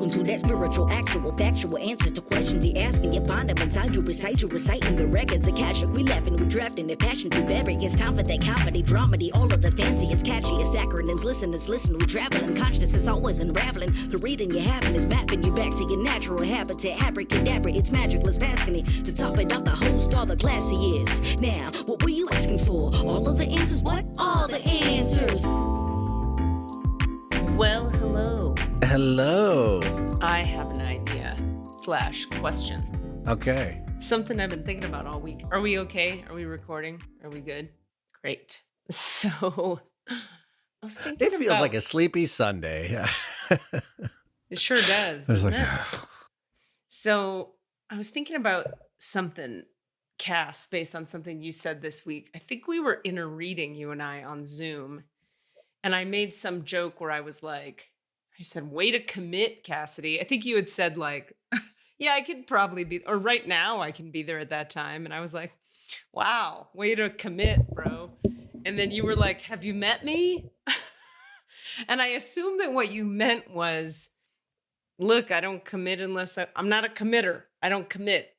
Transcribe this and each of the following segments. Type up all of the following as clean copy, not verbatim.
Welcome to that spiritual, actual, factual answers to questions you're asking. You find them inside you, recite you, reciting the records. Akashic, we laughing, we drafting the passion to vary. It's time for that comedy, dramedy, all of the fanciest, catchiest acronyms. Listeners, listen, we traveling. Consciousness is always unraveling. The reading you're having is mapping you back to your natural habitat. Abracadabra, it's magicless, fascinating. To top it off, the host, all the classiest. Now, what were you asking for? All of the answers? What? All the answers. Well, hello. Hello. I have an idea / question. Okay. Something I've been thinking about all week. Are we okay? Are we recording? Are we good? Great. So, I was thinking It feels like a sleepy Sunday. It sure does. It's like, So, I was thinking about something, Cass, based on something you said this week. I think we were in a reading, you and I, on Zoom. And I made some joke where I was like, I said, way to commit, Cassidy. I think you had said like, yeah, I could probably be, or right now I can be there at that time. And I was like, wow, way to commit, bro. And then you were like, have you met me? And I assumed that what you meant was, look, I don't commit unless I'm not a committer. I don't commit.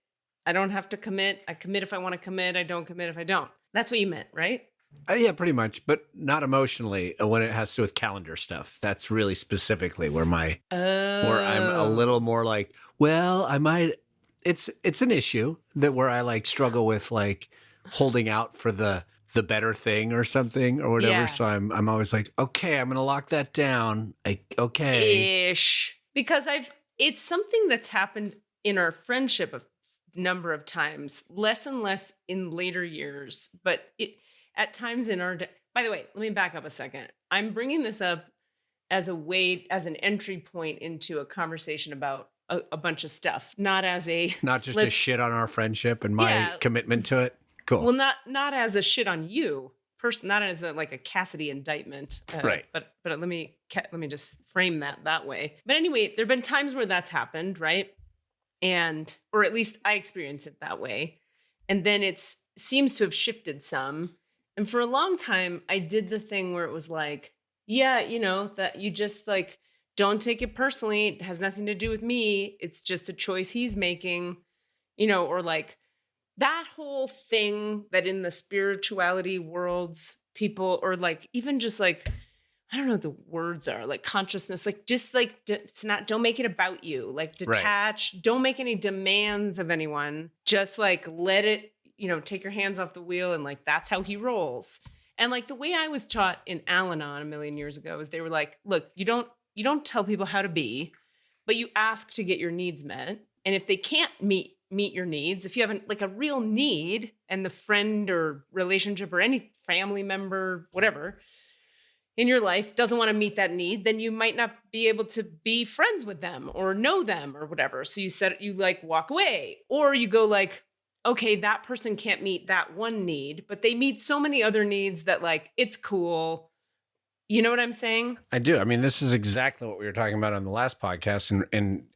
I don't have to commit. I commit if I want to commit. I don't commit if I don't. That's what you meant, right? yeah, pretty much, but not emotionally when it has to do with calendar stuff. That's really specifically where where I'm a little more like, well, I might, it's an issue that where I like struggle with like holding out for the better thing or something or whatever. Yeah. So I'm always like, okay, I'm going to lock that down. Okay. Ish. Because it's something that's happened in our friendship a number of times, less and less in later years, but at times in our, by the way, let me back up a second. I'm bringing this up as an entry point into a conversation about a bunch of stuff, not just a shit on our friendship and my commitment to it. Cool. Well, not as a shit on you, not as like a Cassidy indictment. Right. But let me just frame that way. But anyway, there've been times where that's happened, right? Or at least I experience it that way. And then it seems to have shifted some. And for a long time, I did the thing where it was like, yeah, that you just like, don't take it personally. It has nothing to do with me. It's just a choice he's making, or like that whole thing that in the spirituality worlds, people, or like, even just like, I don't know what the words are, like consciousness, like just like, don't make it about you, like detach, right. Don't make any demands of anyone. Just like, let it, take your hands off the wheel, and like, that's how he rolls. And like the way I was taught in Al-Anon a million years ago is they were like, look, you don't tell people how to be, but you ask to get your needs met. And if they can't meet your needs, if you have like a real need and the friend or relationship or any family member, whatever, in your life doesn't want to meet that need, then you might not be able to be friends with them or know them or whatever. So you like walk away, or you go like, okay, that person can't meet that one need, but they meet so many other needs that like, it's cool. You know what I'm saying? I do. I mean, this is exactly what we were talking about on the last podcast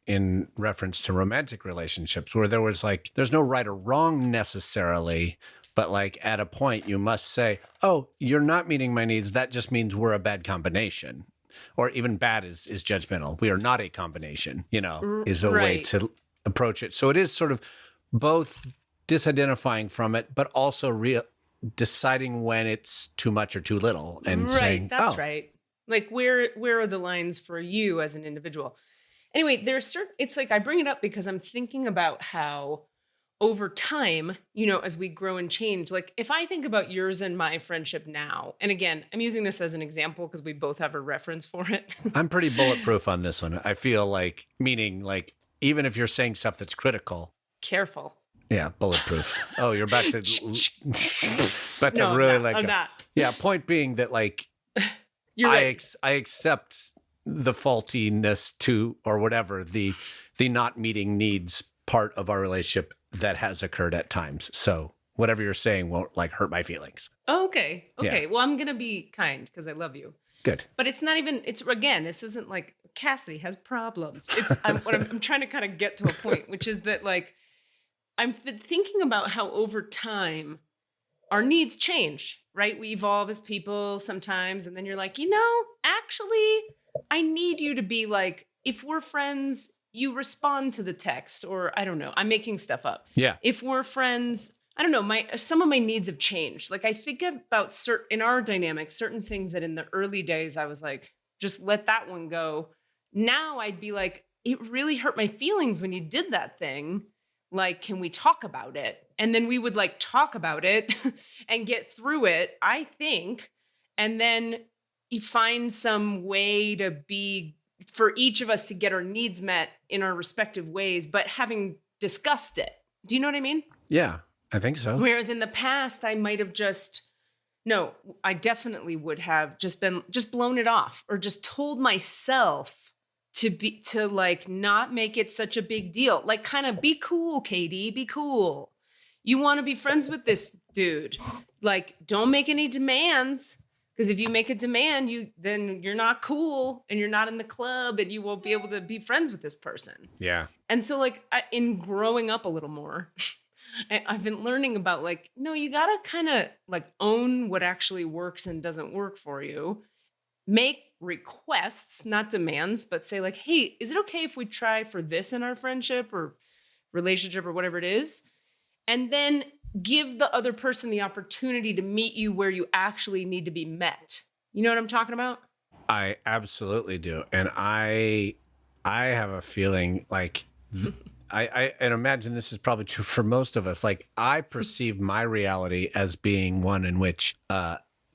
in reference to romantic relationships, where there was like, there's no right or wrong necessarily, but like at a point you must say, oh, you're not meeting my needs. That just means we're a bad combination. Or even bad is judgmental. We are not a combination, is a way to approach it. So it is sort of both disidentifying from it, but also deciding when it's too much or too little and saying, that's right. Like where are the lines for you as an individual? Anyway, it's like I bring it up because I'm thinking about how over time, as we grow and change, like if I think about yours and my friendship now, and again, I'm using this as an example because we both have a reference for it. I'm pretty bulletproof on this one. I feel like, meaning like, even if you're saying stuff that's critical. Careful. Yeah, bulletproof. Oh, you're back to no, really I'm not. Yeah, point being that like you're right. I accept the faultiness to, or whatever, the not meeting needs part of our relationship that has occurred at times. So whatever you're saying won't like hurt my feelings. Oh, okay. Yeah. Well, I'm going to be kind because I love you. Good. But it's not even, this isn't like Cassidy has problems. I'm trying to kind of get to a point, which is that like, I'm thinking about how over time our needs change, right? We evolve as people sometimes. And then you're like, actually, I need you to be like if we're friends, you respond to the text, or I don't know, I'm making stuff up. Yeah. If we're friends, I don't know, some of my needs have changed. Like I think about in our dynamic, certain things that in the early days, I was like, just let that one go. Now I'd be like, it really hurt my feelings when you did that thing. Like, can we talk about it? And then we would like talk about it and get through it, I think. And then you find some way for each of us to get our needs met in our respective ways, but having discussed it. Do you know what I mean? Yeah, I think so. Whereas in the past, I might have I definitely would have just blown it off, or just told myself to like not make it such a big deal. Like kind of be cool, Katie, be cool. You want to be friends with this dude. Like don't make any demands, because if you make a demand, then you're not cool and you're not in the club and you won't be able to be friends with this person. Yeah. And so like in growing up a little more, I've been learning about like, no, you got to kind of like own what actually works and doesn't work for you. Make requests, not demands, but say like, hey, is it okay if we try for this in our friendship or relationship or whatever it is? And then give the other person the opportunity to meet you where you actually need to be met. You know what I'm talking about? I absolutely do. And I have a feeling like I imagine this is probably true for most of us. Like I perceive my reality as being one in which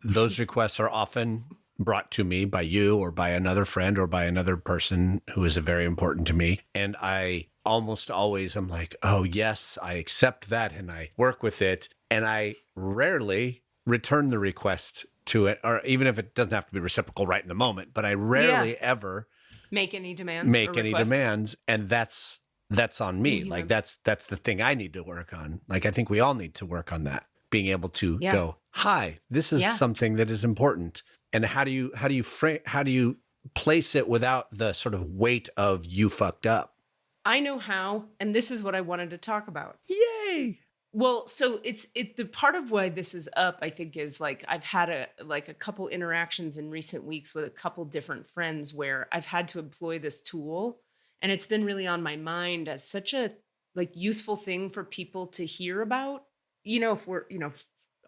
those requests are often brought to me by you or by another friend or by another person who is very important to me. And I almost always am like, oh, yes, I accept that and I work with it. And I rarely return the request to it, or even if it doesn't have to be reciprocal right in the moment, but I rarely ever make any demands. And that's on me. Like that's the thing I need to work on. Like I think we all need to work on that, being able to go, hi, this is something that is important. And how do you place it without the sort of weight of you fucked up? I know how, and this is what I wanted to talk about. Yay! Well, so the part of why this is up, I think, is like I've had a couple interactions in recent weeks with a couple different friends where I've had to employ this tool, and it's been really on my mind as such a like useful thing for people to hear about. You know, if we're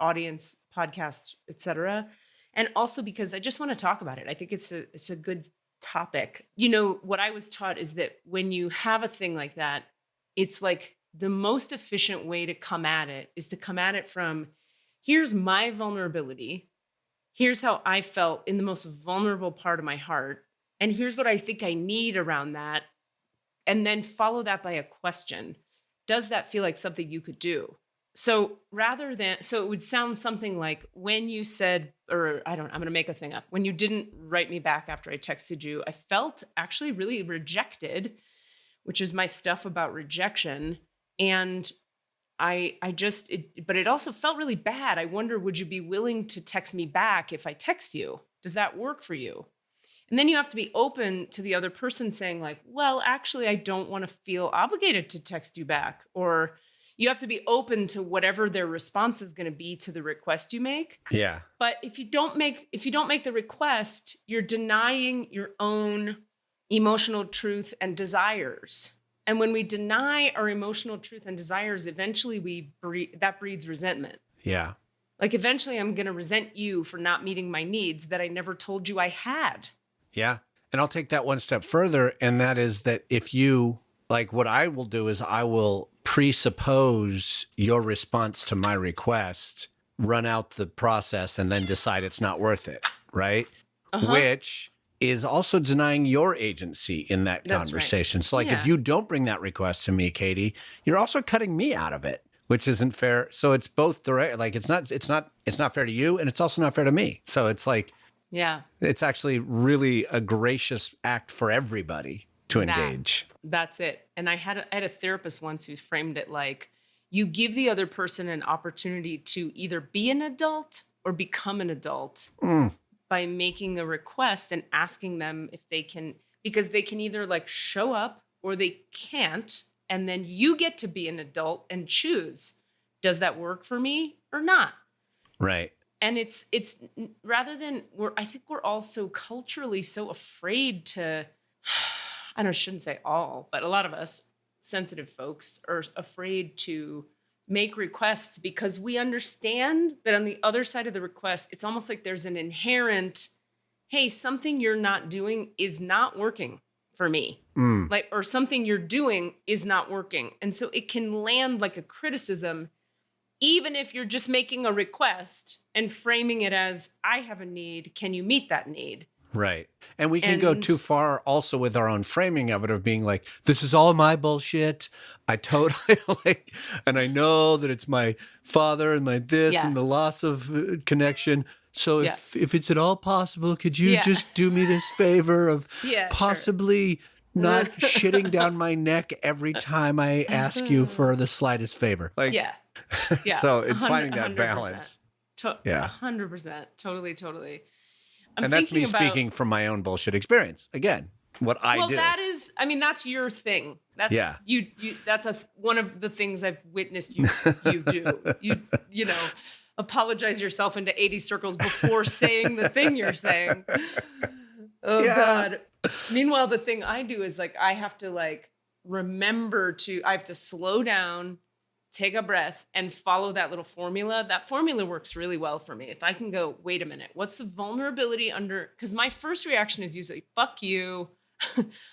audience, podcast, etc. And also because I just want to talk about it. I think it's a good topic. You know, what I was taught is that when you have a thing like that, it's like the most efficient way to come at it is to come at it from, here's my vulnerability. Here's how I felt in the most vulnerable part of my heart. And here's what I think I need around that. And then follow that by a question. Does that feel like something you could do? So it would sound something like when you said, I'm going to make a thing up. When you didn't write me back after I texted you, I felt actually really rejected, which is my stuff about rejection. And but it also felt really bad. I wonder, would you be willing to text me back if I text you? Does that work for you? And then you have to be open to the other person saying like, well, actually, I don't want to feel obligated to text you back. Or you have to be open to whatever their response is going to be to the request you make. Yeah. But if you don't make the request, you're denying your own emotional truth and desires. And when we deny our emotional truth and desires, eventually that breeds resentment. Yeah. Like eventually I'm going to resent you for not meeting my needs that I never told you I had. Yeah. And I'll take that one step further. And that is that if you, like what I will do is I will presuppose your response to my request, run out the process, and then decide it's not worth it, right? Uh-huh. Which is also denying your agency in that conversation. Right. So like if you don't bring that request to me, Katie, you're also cutting me out of it, which isn't fair. So it's both direct, like it's not fair to you, and it's also not fair to me. So it's like, it's actually really a gracious act for everybody to engage. That's it. And I had a therapist once who framed it like, you give the other person an opportunity to either be an adult or become an adult by making a request and asking them if they can, because they can either like show up or they can't. And then you get to be an adult and choose, does that work for me or not? Right. And it's rather than I think we're all so culturally so afraid to, I don't, shouldn't say all, but a lot of us sensitive folks are afraid to make requests because we understand that on the other side of the request, it's almost like there's an inherent, hey, something you're not doing is not working for me. Like, or something you're doing is not working. And so it can land like a criticism, even if you're just making a request and framing it as, I have a need, can you meet that need? Right. And we can go too far also with our own framing of it, of being like, this is all my bullshit. I totally like, and I know that it's my father and my this and the loss of connection. So if it's at all possible, could you just do me this favor of possibly not shitting down my neck every time I ask you for the slightest favor? Like, so it's finding that balance. 100%. Totally. And that's me speaking from my own bullshit experience. Again, what I do. Well, that is, I mean, that's your thing. That's you that's one of the things I've witnessed you do. You know, apologize yourself into 80 circles before saying the thing you're saying. Oh God. Meanwhile, the thing I do is like, I have to like I have to slow down, take a breath, and follow that little formula. That formula works really well for me. If I can go, wait a minute, what's the vulnerability under? Because my first reaction is usually, fuck you.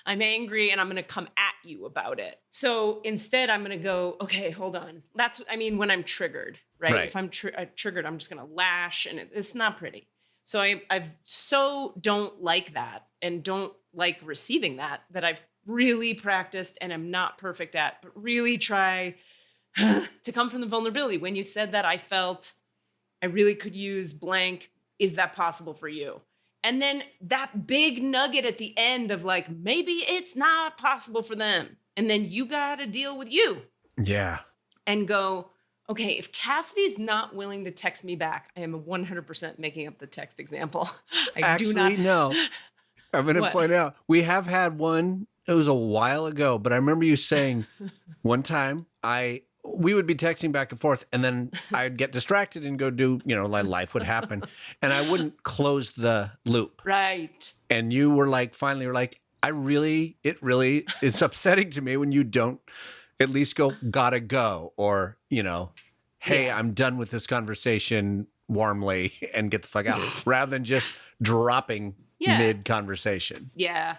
I'm angry and I'm going to come at you about it. So instead, I'm going to go, okay, hold on. That's, I mean, when I'm triggered, right? If I'm triggered, I'm just going to lash and it's not pretty. So I've so don't like that and don't like receiving that I've really practiced and am not perfect at, but really try to come from the vulnerability. When you said that, I felt I really could use blank. Is that possible for you? And then that big nugget at the end of like, maybe it's not possible for them. And then you got to deal with you. Yeah. And go, okay, if Cassidy's not willing to text me back, I am 100% making up the text example. No. I'm going to point out, we have had one, it was a while ago, but I remember you saying one time we would be texting back and forth, and then I'd get distracted and go do, like life would happen, and I wouldn't close the loop. Right. And you were like, finally, you're like, it's upsetting to me when you don't at least go, gotta go, or, hey, I'm done with this conversation warmly and get the fuck out, rather than just dropping mid-conversation. Yeah.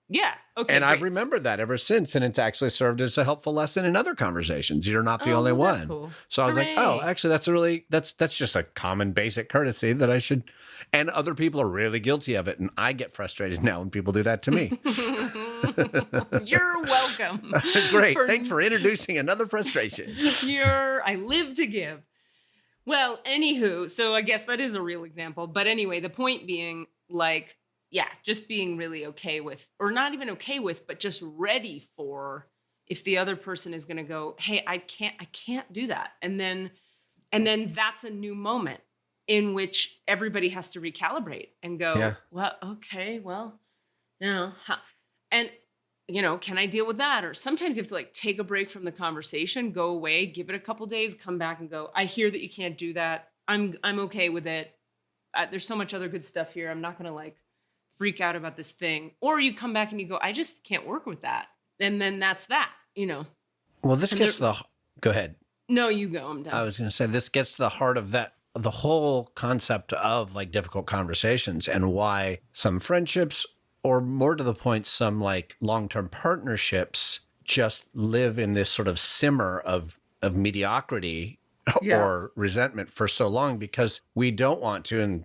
Yeah. Okay. And I've remembered that ever since. And it's actually served as a helpful lesson in other conversations. You're not the only one. Cool. So I was like, oh, actually, that's just a common basic courtesy that I should. And other people are really guilty of it. And I get frustrated now when people do that to me. You're welcome. Great. Thanks for introducing another frustration. I live to give. Well, anywho, so I guess that is a real example. But anyway, the point being like, just being really okay with, or not even okay with, but just ready for if the other person is going to go, hey, I can't do that. And then that's a new moment in which everybody has to recalibrate and go, well, okay, well, and can I deal with that? Or sometimes you have to like take a break from the conversation, go away, give it a couple days, come back and go, I hear that you can't do that. I'm okay with it. There's so much other good stuff here. I'm not going to like freak out about this thing. Or you come back and you go, I just can't work with that. And then that's that, Well, this gets to go ahead. No, you go. I'm done. I was going to say, this gets to the heart of that, the whole concept of like difficult conversations and why some friendships, or more to the point, some like long-term partnerships just live in this sort of simmer of mediocrity or resentment for so long, because we don't want to, and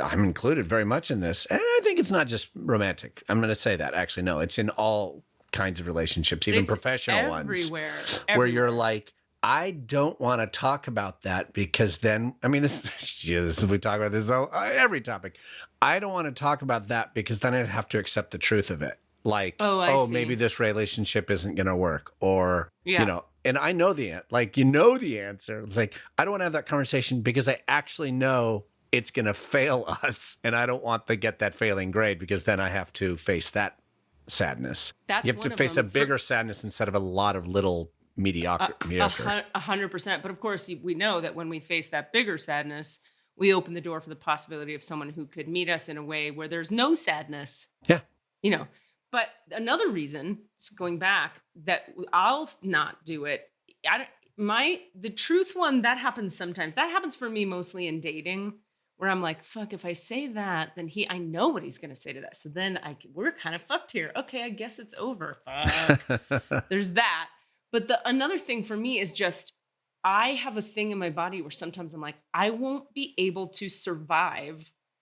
I'm included very much in this, and I think it's not just romantic. I'm going to say that. Actually, no, it's in all kinds of relationships, even professional ones, where you're like, I don't want to talk about that because then, I mean, we talk about this every topic. I don't want to talk about that because then I'd have to accept the truth of it. Like, maybe this relationship isn't going to work, or, and I know the answer. It's like, I don't want to have that conversation because I actually know it's going to fail us. And I don't want to get that failing grade because then I have to face that sadness. You have to face a bigger sadness instead of a lot of little mediocre. 100%. But of course, we know that when we face that bigger sadness, we open the door for the possibility of someone who could meet us in a way where there's no sadness. Yeah. But another reason, going back, that I'll not do it. The truth one, that happens sometimes. That happens for me mostly in dating, where I'm like, fuck, if I say that, then I know what he's going to say to that. So then we're kind of fucked here. Okay, I guess it's over. Fuck. There's that. But another thing for me is just, I have a thing in my body where sometimes I'm like, I won't be able to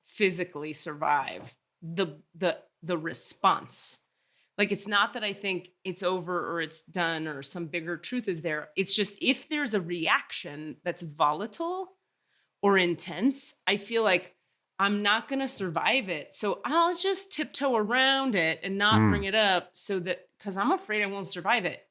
physically survive the response. Like, it's not that I think it's over or it's done or some bigger truth is there. It's just, if there's a reaction that's volatile or intense, I feel like I'm not going to survive it. So I'll just tiptoe around it and not bring it up, because I'm afraid I won't survive it.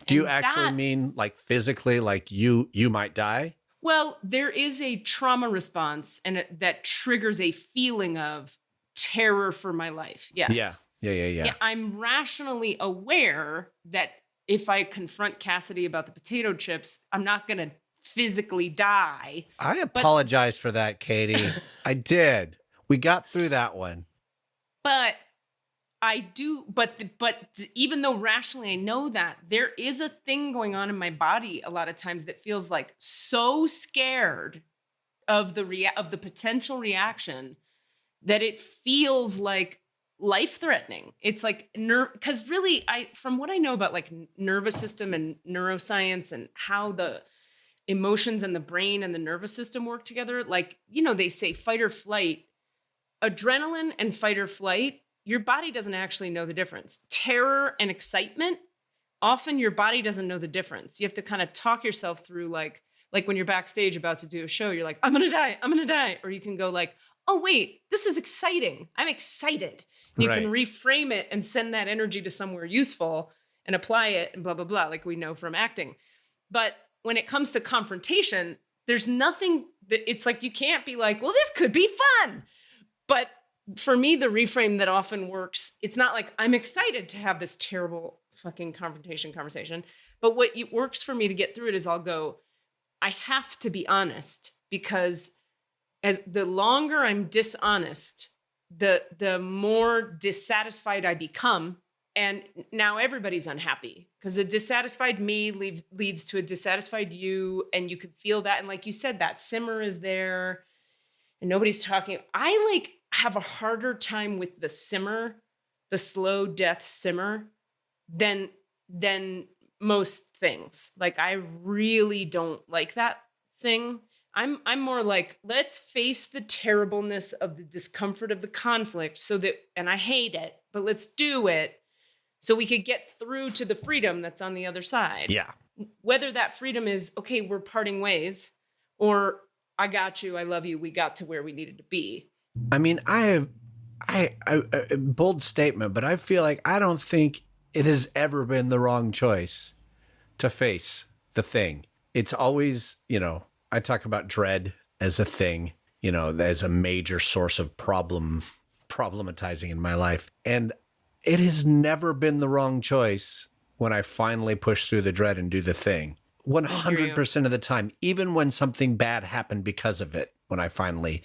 Do you actually mean like physically, like you might die? Well, there is a trauma response, and that triggers a feeling of terror for my life. Yes. Yeah. I'm rationally aware that if I confront Cassidy about the potato chips, I'm not going to physically die. I apologize for that, Katie. I did. We got through that one. But I do. But even though rationally I know that, there is a thing going on in my body a lot of times that feels like so scared of the potential reaction that it feels like life-threatening. It's like because really, from what I know about like nervous system and neuroscience and how the emotions and the brain and the nervous system work together, like, they say fight or flight, adrenaline and fight or flight, your body doesn't actually know the difference. Terror and excitement, often your body doesn't know the difference. You have to kind of talk yourself through, like when you're backstage about to do a show, you're like, I'm gonna die. Or you can go like, oh wait, this is exciting. I'm excited. And you can reframe it and send that energy to somewhere useful and apply it and blah, blah, blah, like we know from acting. But when it comes to confrontation, there's nothing it's like, you can't be like, well, this could be fun. But for me, the reframe that often works, it's not like I'm excited to have this terrible fucking conversation. But what works for me to get through it is I'll go, I have to be honest, because as the longer I'm dishonest, the more dissatisfied I become. And now everybody's unhappy, because a dissatisfied me leads to a dissatisfied you. And you could feel that. And like you said, that simmer is there and nobody's talking. I have a harder time with the simmer, the slow death simmer, than most things. Like, I really don't like that thing. I'm more like, let's face the terribleness of the discomfort of the conflict and I hate it, but let's do it so we could get through to the freedom that's on the other side. Yeah. Whether that freedom is, okay, we're parting ways, or I got you, I love you, we got to where we needed to be. I mean, I bold statement, but I feel like I don't think it has ever been the wrong choice to face the thing. It's always, I talk about dread as a thing, as a major source of problematizing in my life. And it has never been the wrong choice when I finally push through the dread and do the thing. 100% of the time, even when something bad happened because of it, when I finally,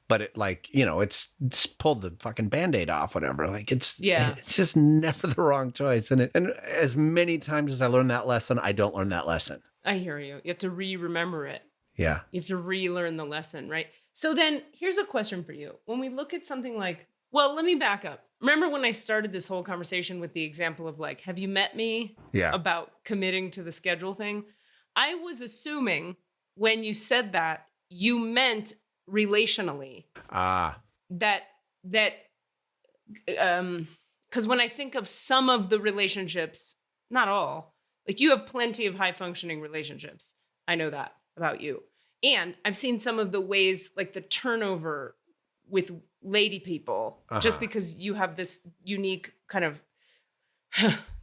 but it it's pulled the fucking Band-Aid off, whatever. Like, it's just never the wrong choice. And as many times as I learn that lesson, I don't learn that lesson. I hear you. You have to remember it. Yeah. You have to relearn the lesson, right? So then here's a question for you. When we look at something like, well, let me back up. Remember when I started this whole conversation with the example of like, have you met me? Yeah. About committing to the schedule thing? I was assuming when you said that, you meant relationally. That, because when I think of some of the relationships, not all, like, you have plenty of high functioning relationships. I know that about you. And I've seen some of the ways, like the turnover with lady people, just because you have this unique kind of,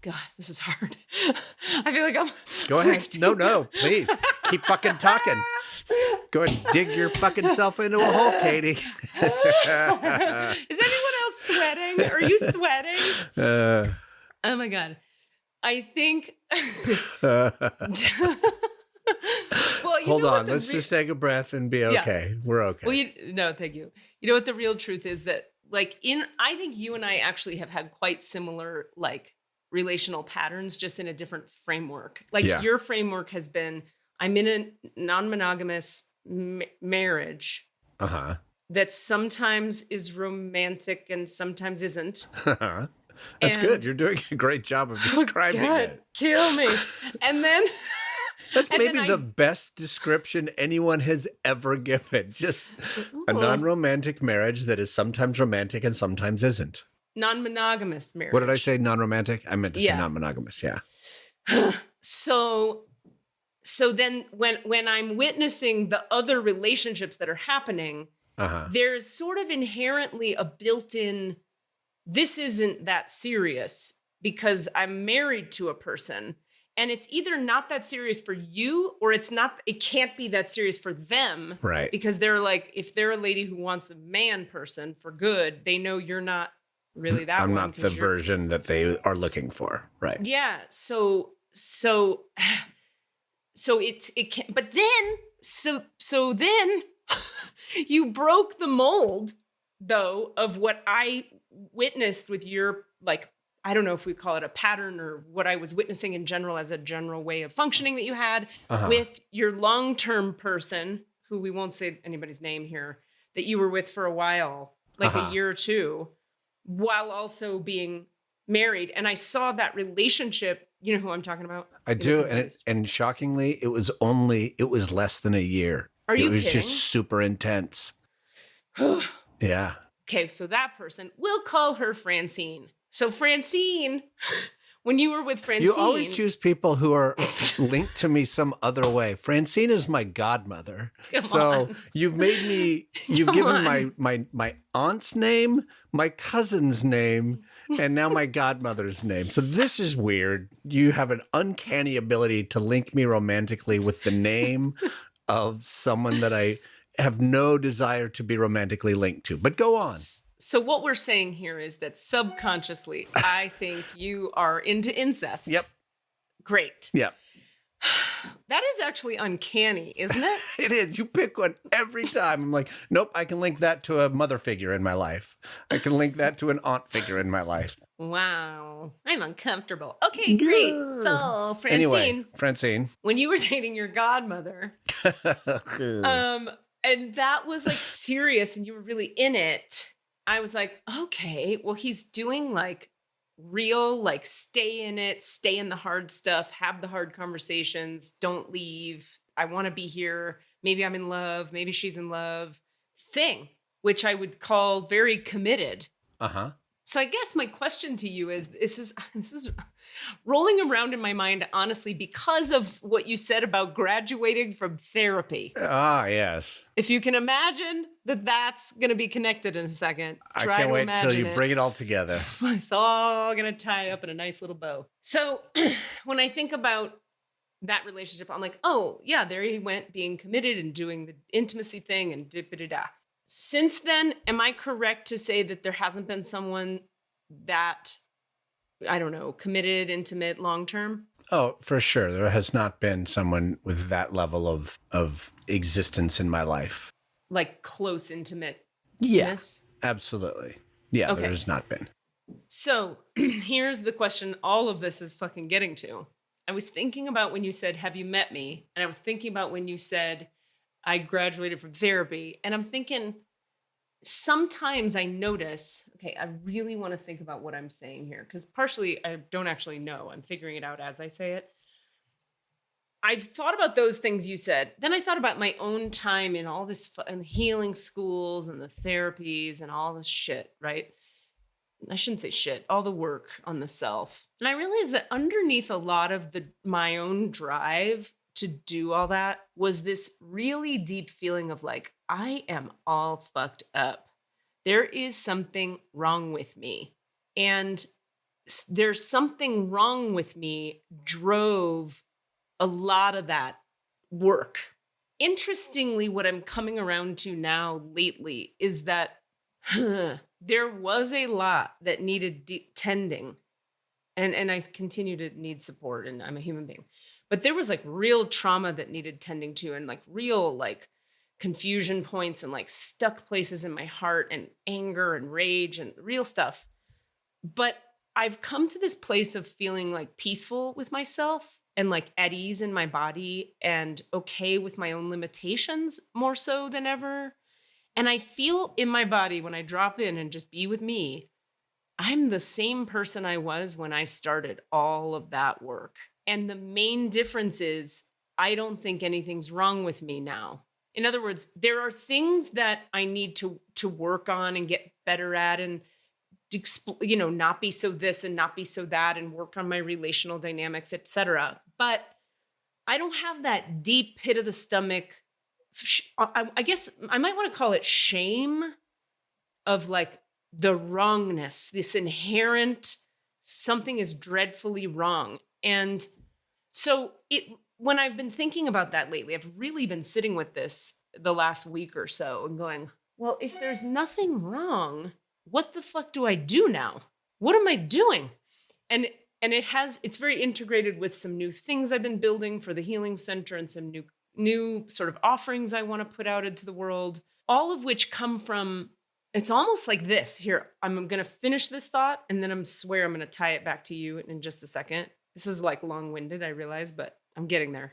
God, this is hard. I feel like I'm... Go ahead. No, please. Keep fucking talking. Go ahead and dig your fucking self into a hole, Katie. Is anyone else sweating? Are you sweating? Oh my God. I think... Well, hold on. Let's just take a breath and be okay. Yeah. We're okay. Well, no, thank you. You know what the real truth is? That like I think you and I actually have had quite similar like relational patterns, just in a different framework. Like your framework has been, I'm in a non-monogamous marriage that sometimes is romantic and sometimes isn't. That's good. You're doing a great job of describing it. Kill me. And then that's maybe the best description anyone has ever given. Just a non-romantic marriage that is sometimes romantic and sometimes isn't. Non-monogamous marriage. What did I say? Non-romantic? I meant to say non-monogamous. Yeah. So then when I'm witnessing the other relationships that are happening, there's sort of inherently a built-in, this isn't that serious because I'm married to a person, and it's either not that serious for you or it can't be that serious for them. Right. Because they're like, if they're a lady who wants a man person for good, they know you're not really that I'm one. not the version that they are looking for. Right. Yeah. So it can, but then you broke the mold though of what I witnessed with your, like, I don't know if we call it a pattern or what I was witnessing in general as a general way of functioning that you had with your long-term person, who we won't say anybody's name here, that you were with for a while, like a year or two, while also being married. And I saw that relationship. You know who I'm talking about? I do. And shockingly, it was less than a year. Are you kidding? It was just super intense. Yeah. Okay. So that person, we'll call her Francine. So Francine, when you were with Francine. You always choose people who are linked to me some other way. Francine is my godmother. Come on. You've given my aunt's name, my cousin's name, and now my godmother's name. So this is weird. You have an uncanny ability to link me romantically with the name of someone that I have no desire to be romantically linked to. But go on. So what we're saying here is that subconsciously, I think you are into incest. Yep. Great. Yep. That is actually uncanny, isn't it? It is. You pick one every time. I'm like, nope, I can link that to a mother figure in my life. I can link that to an aunt figure in my life. Wow. I'm uncomfortable. Okay, great. So, Francine. Anyway, Francine. When you were dating your godmother, and that was like serious and you were really in it, I was like, okay, well, he's doing like real, like stay in it, stay in the hard stuff, have the hard conversations, don't leave. I want to be here. Maybe I'm in love. Maybe she's in love thing, which I would call very committed. So I guess my question to you is, this is rolling around in my mind, honestly, because of what you said about graduating from therapy. Ah, yes. If you can imagine that that's going to be connected in a second. I can't wait till you bring it all together. It's all going to tie up in a nice little bow. So when I think about that relationship, I'm like, oh, yeah, there he went being committed and doing the intimacy thing and da-da-da. Since then, am I correct to say that there hasn't been someone that, I don't know, committed, intimate, long-term? Oh, for sure. There has not been someone with that level of existence in my life. Like close, intimate. Yes, absolutely. Yeah, okay. There has not been. So here's the question all of this is fucking getting to. I was thinking about when you said, have you met me? And I was thinking about when you said, I graduated from therapy. And I'm thinking, sometimes I notice, okay, I really want to think about what I'm saying here, because partially I don't actually know. I'm figuring it out as I say it. I've thought about those things you said. Then I thought about my own time in all this and healing schools and the therapies and all this shit, right? I shouldn't say shit, all the work on the self. And I realized that underneath a lot of my own drive to do all that was this really deep feeling of like, I am all fucked up. There is something wrong with me. And there's something wrong with me drove a lot of that work. Interestingly, what I'm coming around to now lately is that there was a lot that needed tending. And I continue to need support, and I'm a human being. But there was like real trauma that needed tending to, and like real like confusion points and like stuck places in my heart and anger and rage and real stuff. But I've come to this place of feeling like peaceful with myself and like at ease in my body and okay with my own limitations more so than ever. And I feel in my body when I drop in and just be with me, I'm the same person I was when I started all of that work. And the main difference is I don't think anything's wrong with me now. In other words, there are things that I need to work on and get better at and not be so this and not be so that and work on my relational dynamics, etc. But I don't have that deep pit of the stomach. I guess I might want to call it shame of like the wrongness, this inherent something is dreadfully wrong. And so when I've been thinking about that lately, I've really been sitting with this the last week or so and going, well, if there's nothing wrong, what the fuck do I do now? What am I doing? And it's very integrated with some new things I've been building for the Healing Center and some new sort of offerings I want to put out into the world, all of which come from, it's almost like this. Here, I'm going to finish this thought and then I'm going to tie it back to you in just a second. This is like long-winded, I realize, but I'm getting there.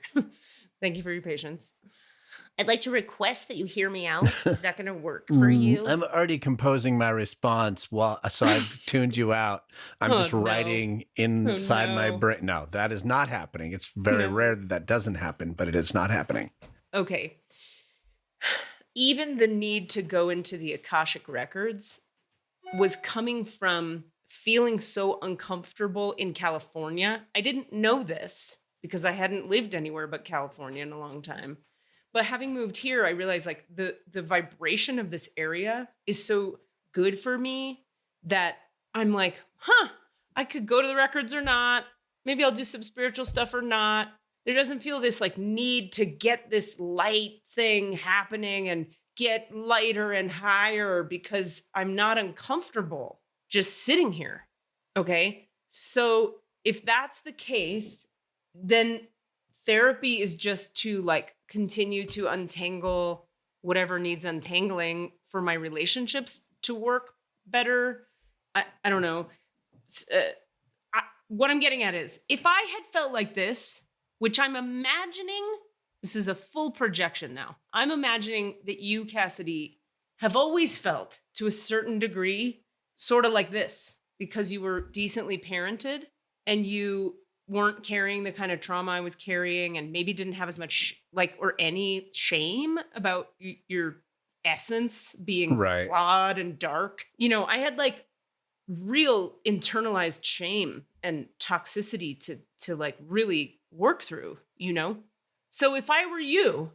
Thank you for your patience. I'd like to request that you hear me out. Is that going to work for you? I'm already composing my response so I've tuned you out. I'm just writing inside my brain. No, that is not happening. It's very rare that doesn't happen, but it is not happening. Okay. Even the need to go into the Akashic Records was coming from feeling so uncomfortable in California. I didn't know this because I hadn't lived anywhere but California in a long time. But having moved here, I realized like the vibration of this area is so good for me that I'm like, I could go to the records or not. Maybe I'll do some spiritual stuff or not. There doesn't feel this like need to get this light thing happening and get lighter and higher because I'm not uncomfortable just sitting here. Okay. So if that's the case, then therapy is just to like continue to untangle whatever needs untangling for my relationships to work better. I don't know. What I'm getting at is if I had felt like this, which I'm imagining, this is a full projection now. I'm imagining that you, Cassidy, have always felt to a certain degree, sort of like this, because you were decently parented and you weren't carrying the kind of trauma I was carrying and maybe didn't have as much or any shame about your essence being flawed and dark. I had like real internalized shame and toxicity to like really work through, So if I were you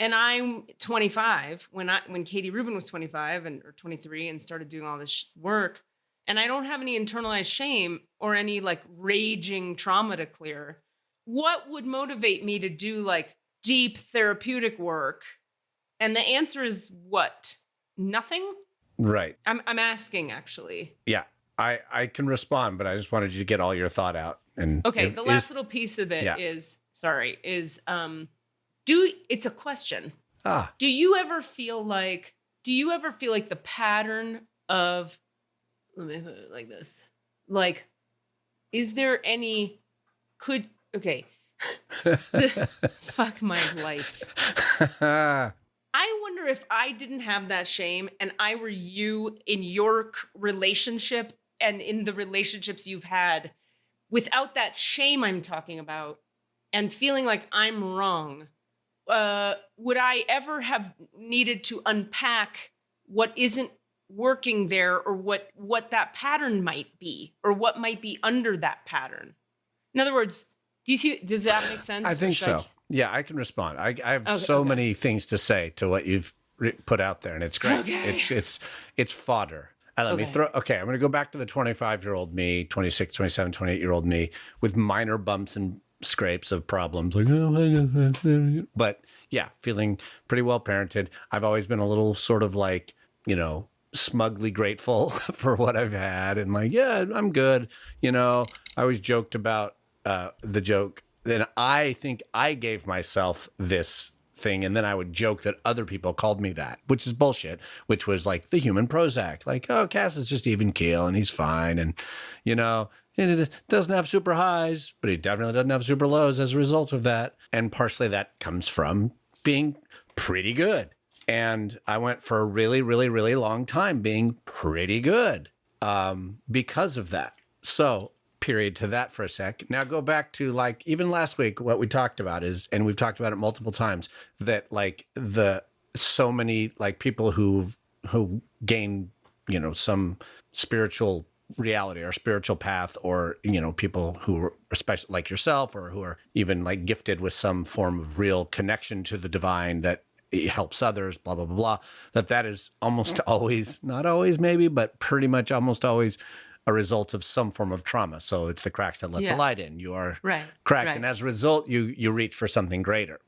and I'm 25 when Katie Rubin was 25 or 23 and started doing all this work, and I don't have any internalized shame or any like raging trauma to clear, what would motivate me to do like deep therapeutic work? And the answer is what? Nothing? Right. I'm asking actually. Yeah, I can respond, but I just wanted you to get all your thought out. And okay, the last little piece of it is it's a question. Do you ever feel like the pattern of, let me put it like this. Like, is there any, fuck my life. I wonder if I didn't have that shame and I were you in your relationship and in the relationships you've had without that shame I'm talking about and feeling like I'm wrong, would I ever have needed to unpack what isn't working there or what that pattern might be or what might be under that pattern? In other words, does that make sense? I think so. Yeah, I can respond. I have many things to say to what you've put out there, and it's great. Okay. It's fodder. I'm going to go back to the 25-year-old me, 26, 27, 28-year-old me with minor bumps and scrapes of problems. But yeah, feeling pretty well parented. I've always been a little sort of like, smugly grateful for what I've had and like, yeah, I'm good. I always joked about the joke. Then I think I gave myself this thing. And then I would joke that other people called me that, which is bullshit, which was like the human Prozac. Like, oh, Cass is just even keel and he's fine. And, you know, it doesn't have super highs, but he definitely doesn't have super lows as a result of that. And partially that comes from being pretty good. And I went for a really, really, really long time being pretty good because of that. So period to that for a sec. Now go back to like even last week, what we talked about is, and we've talked about it multiple times, that like so many like people who gain, you know, some spiritual reality or spiritual path, or, you know, people who are especially like yourself or who are even like gifted with some form of real connection to the divine that it helps others, blah, blah, blah, blah, that is almost always, not always maybe, but pretty much almost always a result of some form of trauma. So it's the cracks that let the light in. You are cracked. And as a result, you reach for something greater.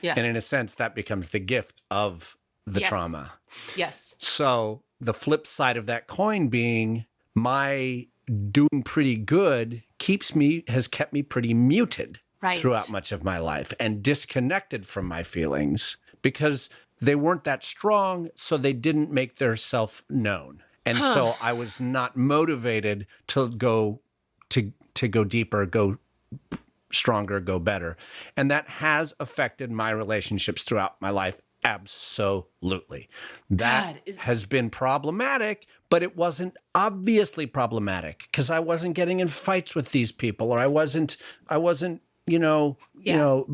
Yeah. And in a sense, that becomes the gift of the trauma. Yes. So the flip side of that coin being my doing pretty good has kept me pretty muted throughout much of my life and disconnected from my feelings because they weren't that strong. So they didn't make their self known. And so I was not motivated to go deeper, go stronger, go better. And that has affected my relationships throughout my life. Absolutely. That has been problematic, but it wasn't obviously problematic because I wasn't getting in fights with these people, or I wasn't, you know,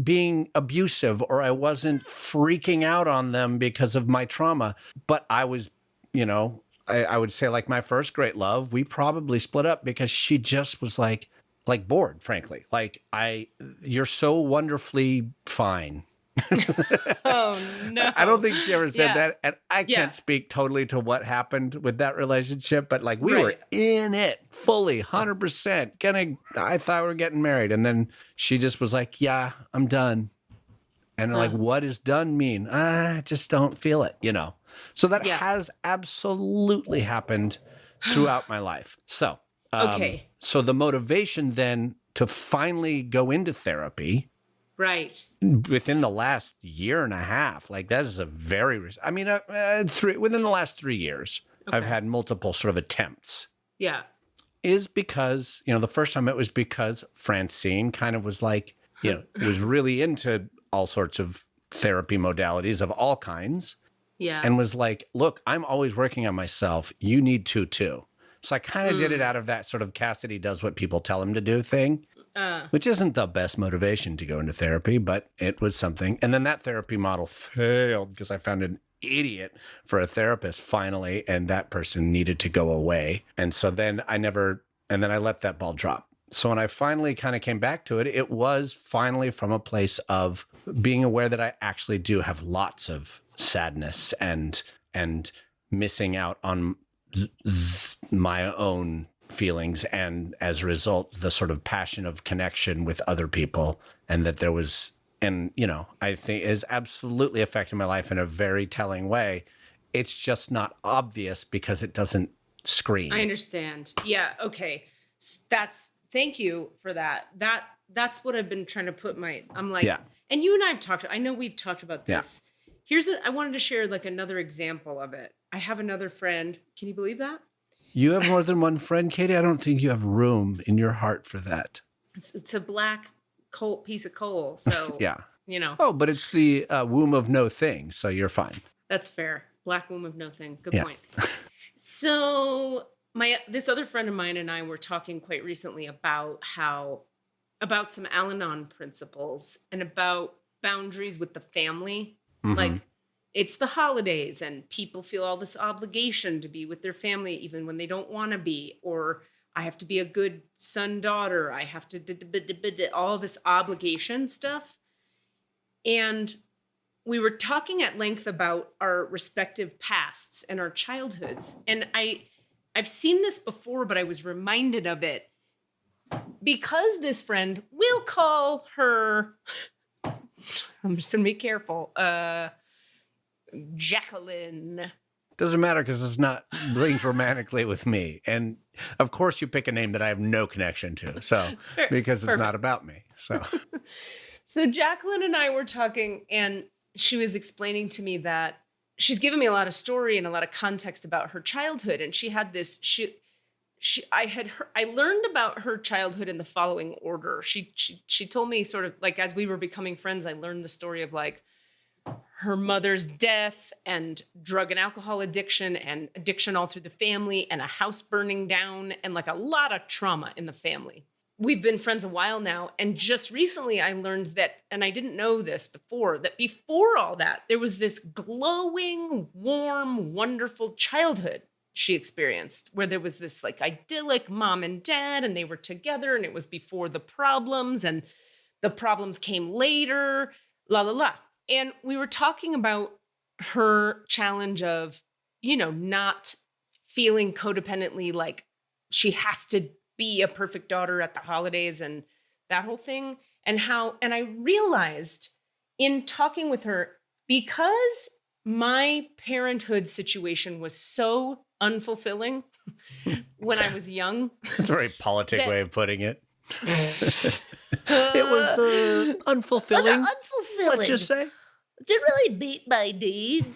being abusive, or I wasn't freaking out on them because of my trauma. But I was, you know, I would say like my first great love, we probably split up because she just was like bored, frankly. Like you're so wonderfully fine. Oh no. I don't think she ever said that. And I can't speak totally to what happened with that relationship, but like we were in it fully 100%. I thought we were getting married. And then she just was like, yeah, I'm done. And like, what does done mean? I just don't feel it, you know? So that has absolutely happened throughout my life. So, so the motivation then to finally go into therapy, within the last year and a half, like that is a very, I mean, it's within the last 3 years, I've had multiple sort of attempts. Yeah. Is because, you know, the first time it was because Francine kind of was like, you know, was really into all sorts of therapy modalities of all kinds. Yeah. And was like, look, I'm always working on myself. You need to too. So I kind of did it out of that sort of Cassidy does what people tell him to do thing, which isn't the best motivation to go into therapy, but it was something. And then that therapy model failed because I found an idiot for a therapist finally, and that person needed to go away. And so then I let that ball drop. So when I finally kind of came back to it, it was finally from a place of being aware that I actually do have lots of sadness and missing out on my own feelings. And as a result, the sort of passion of connection with other people, and that there was, and, you know, I think is absolutely affecting my life in a very telling way. It's just not obvious because it doesn't scream. I understand. Yeah. Okay. Thank you for that. That's what I've been trying to put I'm like, and you and I have talked, I know we've talked about this. I wanted to share like another example of it. I have another friend. Can you believe that? You have more than one friend, Katie? I don't think you have room in your heart for that. It's a black piece of coal. So, you know. Oh, but it's the womb of no thing. So you're fine. That's fair. Black womb of no thing. Good point. So this other friend of mine and I were talking quite recently about some Al-Anon principles and about boundaries with the family. Mm-hmm. Like it's the holidays and people feel all this obligation to be with their family, even when they don't want to be, or I have to be a good son, daughter. I have to all this obligation stuff. And we were talking at length about our respective pasts and our childhoods. And I've seen this before, but I was reminded of it because this friend, we'll call her, I'm just going to be careful, Jacqueline. Doesn't matter because it's not linked romantically with me. And of course you pick a name that I have no connection to. So, because it's not about me. So, so Jacqueline and I were talking, and she was explaining to me that she's given me a lot of story and a lot of context about her childhood. And she had this, I learned about her childhood in the following order. She told me sort of like, as we were becoming friends, I learned the story of like her mother's death and drug and alcohol addiction and addiction all through the family and a house burning down and like a lot of trauma in the family. We've been friends a while now. And just recently I learned that, and I didn't know this before, that before all that, there was this glowing, warm, wonderful childhood she experienced where there was this like idyllic mom and dad and they were together and it was before the problems and the problems came later, la, la, la. And we were talking about her challenge of, you know, not feeling codependently like she has to be a perfect daughter at the holidays and that whole thing. And I realized in talking with her, because my parenthood situation was so unfulfilling when I was young. That's a very politic way of putting it. It was unfulfilling. Unfulfilling. Let's just say. Didn't really meet my needs.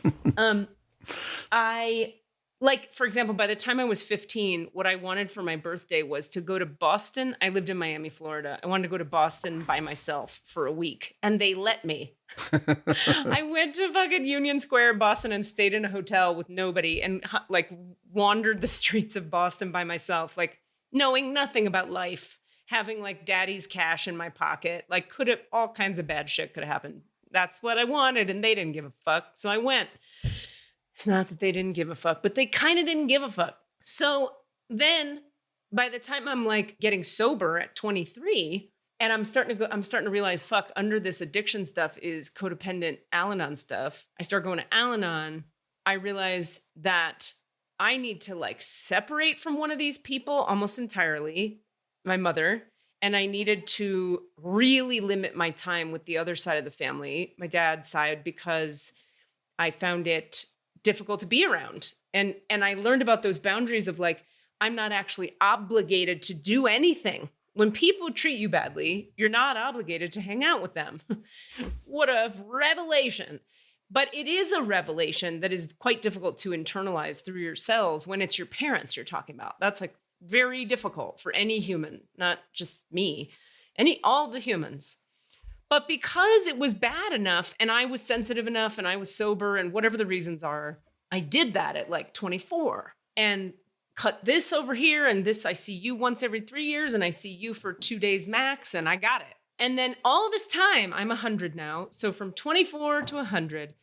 Like, for example, by the time I was 15, what I wanted for my birthday was to go to Boston. I lived in Miami, Florida. I wanted to go to Boston by myself for a week, and they let me. I went to fucking Union Square in Boston and stayed in a hotel with nobody and like wandered the streets of Boston by myself, like knowing nothing about life, having like daddy's cash in my pocket, like all kinds of bad shit could have happened. That's what I wanted, and they didn't give a fuck, so I went. It's not that they didn't give a fuck, but they kind of didn't give a fuck. So then by the time I'm like getting sober at 23 and I'm starting to realize, fuck, under this addiction stuff is codependent Al-Anon stuff. I start going to Al-Anon. I realize that I need to like separate from one of these people almost entirely, my mother, and I needed to really limit my time with the other side of the family, my dad's side, because I found it difficult to be around. And I learned about those boundaries of like, I'm not actually obligated to do anything. When people treat you badly, you're not obligated to hang out with them. What a revelation. But it is a revelation that is quite difficult to internalize through your cells when it's your parents you're talking about. That's like very difficult for any human, not just me, all the humans. But because it was bad enough and I was sensitive enough and I was sober and whatever the reasons are, I did that at like 24 and cut this over here and this, I see you once every 3 years and I see you for 2 days max and I got it. And then all this time, I'm 100 now. So from 24 to 100,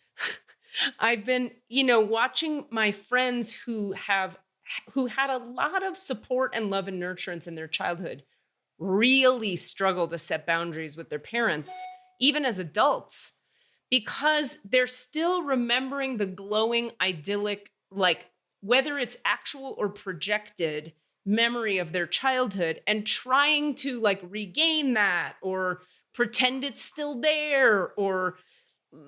I've been, watching my friends who had a lot of support and love and nurturance in their childhood really struggle to set boundaries with their parents, even as adults, because they're still remembering the glowing, idyllic, like whether it's actual or projected memory of their childhood and trying to like regain that or pretend it's still there or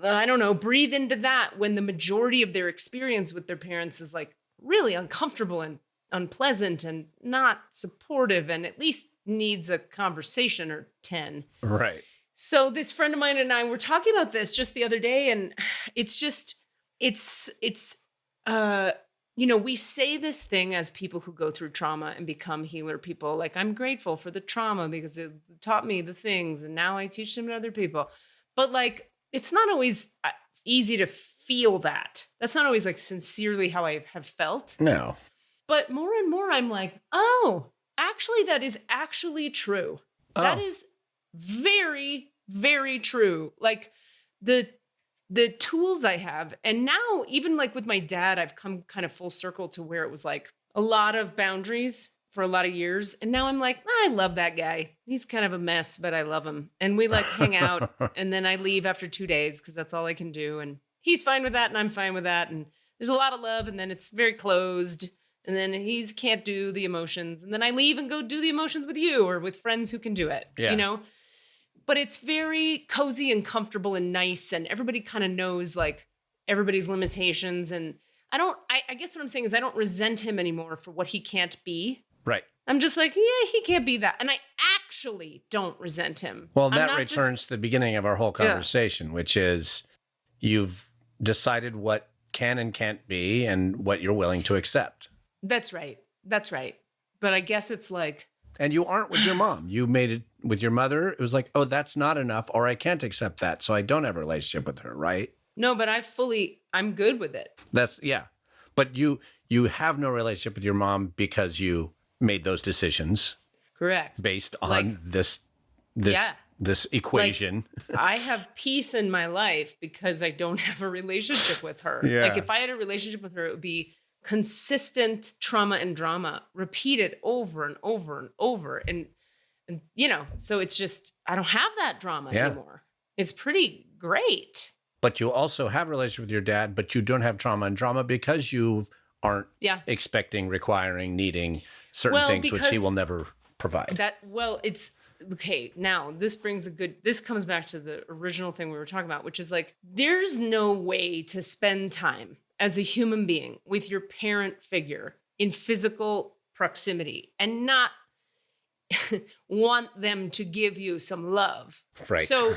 I don't know, breathe into that when the majority of their experience with their parents is like really uncomfortable and unpleasant and not supportive and at least needs a conversation or 10. Right. So this friend of mine and I were talking about this just the other day, and we say this thing as people who go through trauma and become healer people, like, I'm grateful for the trauma because it taught me the things and now I teach them to other people. But like, it's not always easy to feel that. That's not always like sincerely how I have felt. No. But more and more I'm like, oh, actually, that is actually true. Oh. That is very, very true. Like the tools I have. And now even like with my dad, I've come kind of full circle to where it was like a lot of boundaries for a lot of years. And now I'm like, I love that guy. He's kind of a mess, but I love him. And we like hang out and then I leave after 2 days because that's all I can do. And he's fine with that and I'm fine with that. And there's a lot of love and then it's very closed. And then he can't do the emotions. And then I leave and go do the emotions with you or with friends who can do it, But it's very cozy and comfortable and nice. And everybody kind of knows like everybody's limitations. And I guess what I'm saying is I don't resent him anymore for what he can't be. Right. I'm just like, yeah, he can't be that. And I actually don't resent him. Well, that returns to the beginning of our whole conversation, which is, you've decided what can and can't be and what you're willing to accept. That's right. That's right. But I guess it's like, and you aren't with your mom. You made it with your mother. It was like, oh, that's not enough, or I can't accept that, so I don't have a relationship with her, right? no, but I'm good with it. That's yeah. But you have no relationship with your mom because you made those decisions Correct. based on Like, this equation. Like, I have peace in my life because I don't have a relationship with her. Yeah. Like if I had a relationship with her, it would be consistent trauma and drama repeated over and over and over. And so it's just, I don't have that drama anymore. It's pretty great. But you also have a relationship with your dad, but you don't have trauma and drama because you aren't expecting, requiring, needing certain things which he will never provide. It's okay. Now this comes back to the original thing we were talking about, which is like, there's no way to spend time as a human being with your parent figure in physical proximity and not want them to give you some love. Right. So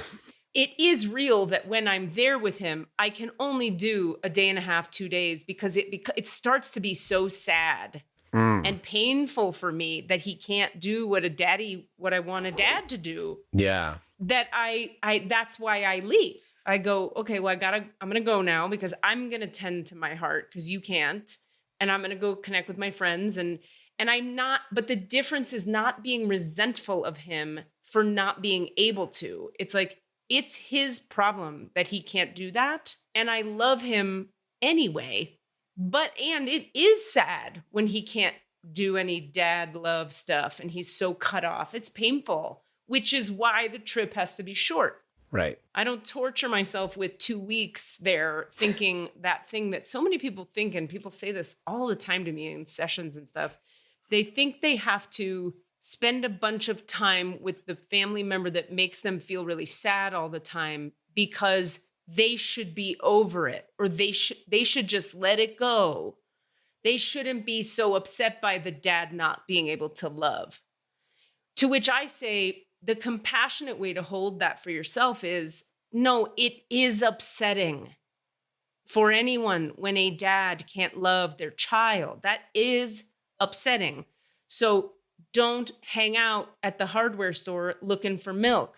it is real that when I'm there with him, I can only do a day and a half, 2 days, because it starts to be so sad and painful for me that he can't do what I want a dad to do. Yeah. That that's why I leave. I go, okay, well, I'm going to go now because I'm going to tend to my heart because you can't. And I'm going to go connect with my friends. And I'm not, but the difference is not being resentful of him for not being able to. It's like, it's his problem that he can't do that. And I love him anyway. And it is sad when he can't do any dad love stuff and he's so cut off. It's painful, which is why the trip has to be short. Right. I don't torture myself with 2 weeks there thinking that thing that so many people think, and people say this all the time to me in sessions and stuff. They think they have to spend a bunch of time with the family member that makes them feel really sad all the time because they should be over it, or they should just let it go. They shouldn't be so upset by the dad not being able to love. To which I say, the compassionate way to hold that for yourself is, no, it is upsetting for anyone when a dad can't love their child. That is upsetting. So don't hang out at the hardware store looking for milk.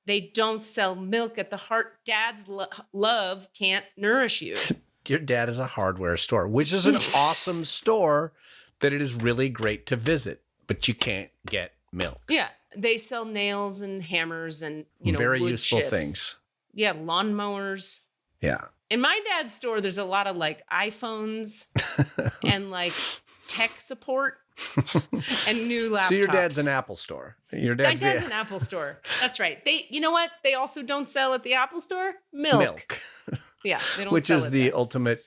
They don't sell milk at the heart. Dad's love can't nourish you. Your dad is a hardware store, which is an awesome store that it is really great to visit, but you can't get milk. Yeah. They sell nails and hammers and, very wood useful chips. things. Yeah. Lawnmowers. Yeah. In my dad's store, there's a lot of like iPhones and like tech support and new laptops. So your dad's an Apple store. My dad's an Apple store. That's right. You know what? They also don't sell at the Apple store? Milk. Yeah. They don't Which sell is it the there. ultimate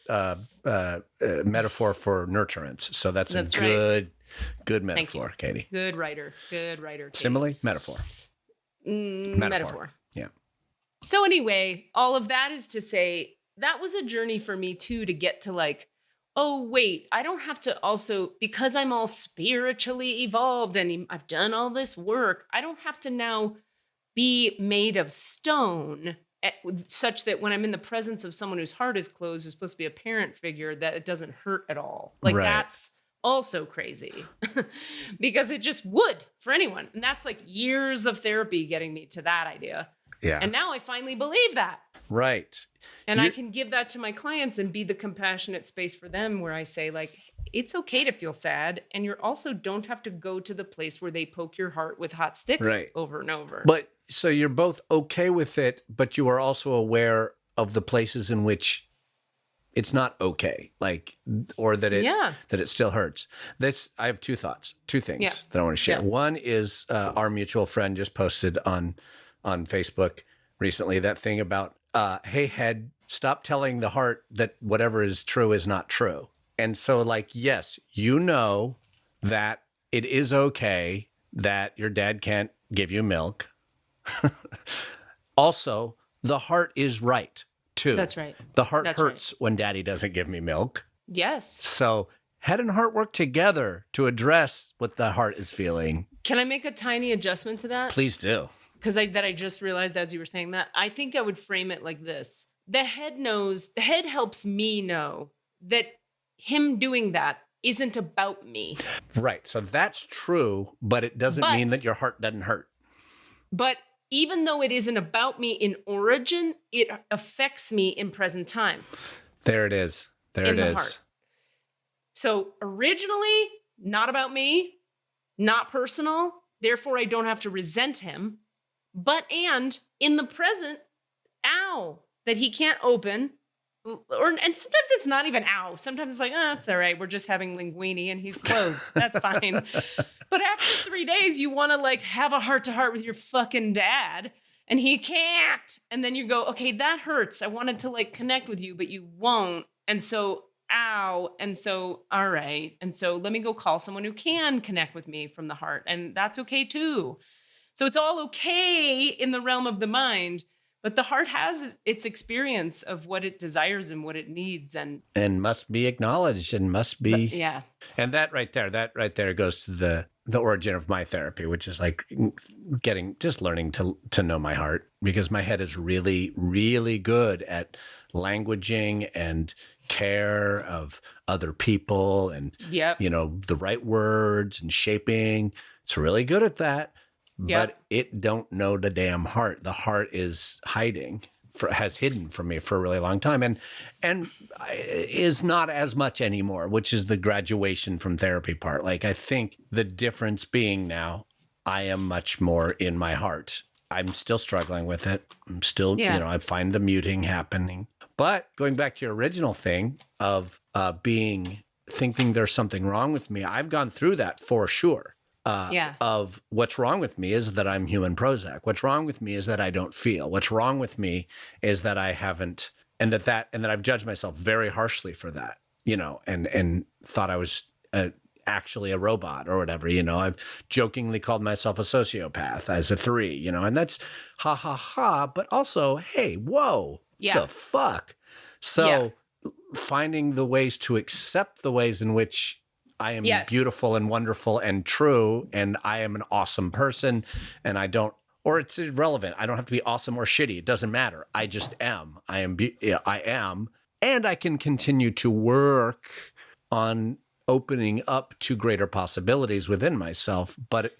metaphor for nurturance. So that's a good metaphor, Katie. Good writer. Katie. Simile? Metaphor. Metaphor. Yeah. So anyway, all of that is to say, that was a journey for me too, to get to like, oh, wait, I don't have to also, because I'm all spiritually evolved and I've done all this work, I don't have to now be made of stone such that when I'm in the presence of someone whose heart is closed, who's supposed to be a parent figure, that it doesn't hurt at all. Like that's also crazy because it just would for anyone. And that's like years of therapy getting me to that idea. Yeah. And now I finally believe that. Right. And I can give that to my clients and be the compassionate space for them where I say, like, it's okay to feel sad. And you also don't have to go to the place where they poke your heart with hot sticks over and over. But so you're both okay with it, but you are also aware of the places in which it's not okay, like, or that it still hurts. I have two things that I want to share. Yeah. One is our mutual friend just posted on Facebook recently that thing about, hey, head, stop telling the heart that whatever is true is not true. And so, like, yes, you know that it is okay that your dad can't give you milk. Also, the heart is right, too. That's right. The heart hurts when daddy doesn't give me milk. Yes. So head and heart work together to address what the heart is feeling. Can I make a tiny adjustment to that? Please do. Because I just realized as you were saying that, I think I would frame it like this. the head helps me know that him doing that isn't about me. Right. So that's true, but it doesn't mean that your heart doesn't hurt. But even though it isn't about me in origin, it affects me in present time. There it is. There it is. Heart. So originally, not about me, not personal. Therefore, I don't have to resent him. And in the present, ow, that he can't open. And sometimes it's not even ow. Sometimes it's like, it's all right. We're just having linguine and he's closed. That's fine. But after 3 days, you want to like have a heart-to-heart with your fucking dad and he can't. And then you go, okay, that hurts. I wanted to like connect with you, but you won't. And so, ow. And so, all right. And so let me go call someone who can connect with me from the heart. And that's okay too. So it's all okay in the realm of the mind. But the heart has its experience of what it desires and what it needs and must be acknowledged and must be. Yeah. And that right there goes to the origin of my therapy, which is like learning to know my heart, because my head is really, really good at languaging and care of other people and, the right words and shaping. It's really good at that. But it don't know the damn heart. The heart is has hidden from me for a really long time and is not as much anymore, which is the graduation from therapy part. Like, I think the difference being now, I am much more in my heart. I'm still struggling with it. I'm still, I find the muting happening. But going back to your original thing of thinking there's something wrong with me, I've gone through that for sure. Of what's wrong with me is that I'm human Prozac. What's wrong with me is that I don't feel. What's wrong with me is that I haven't, and that I've judged myself very harshly for that, and thought I was actually a robot or whatever. I've jokingly called myself a sociopath as a 3, and that's ha ha ha. But also, hey, whoa, the fuck. So finding the ways to accept the ways in which I am beautiful and wonderful and true, and I am an awesome person, and or it's irrelevant. I don't have to be awesome or shitty. It doesn't matter. I just am. I am, and I can continue to work on opening up to greater possibilities within myself, but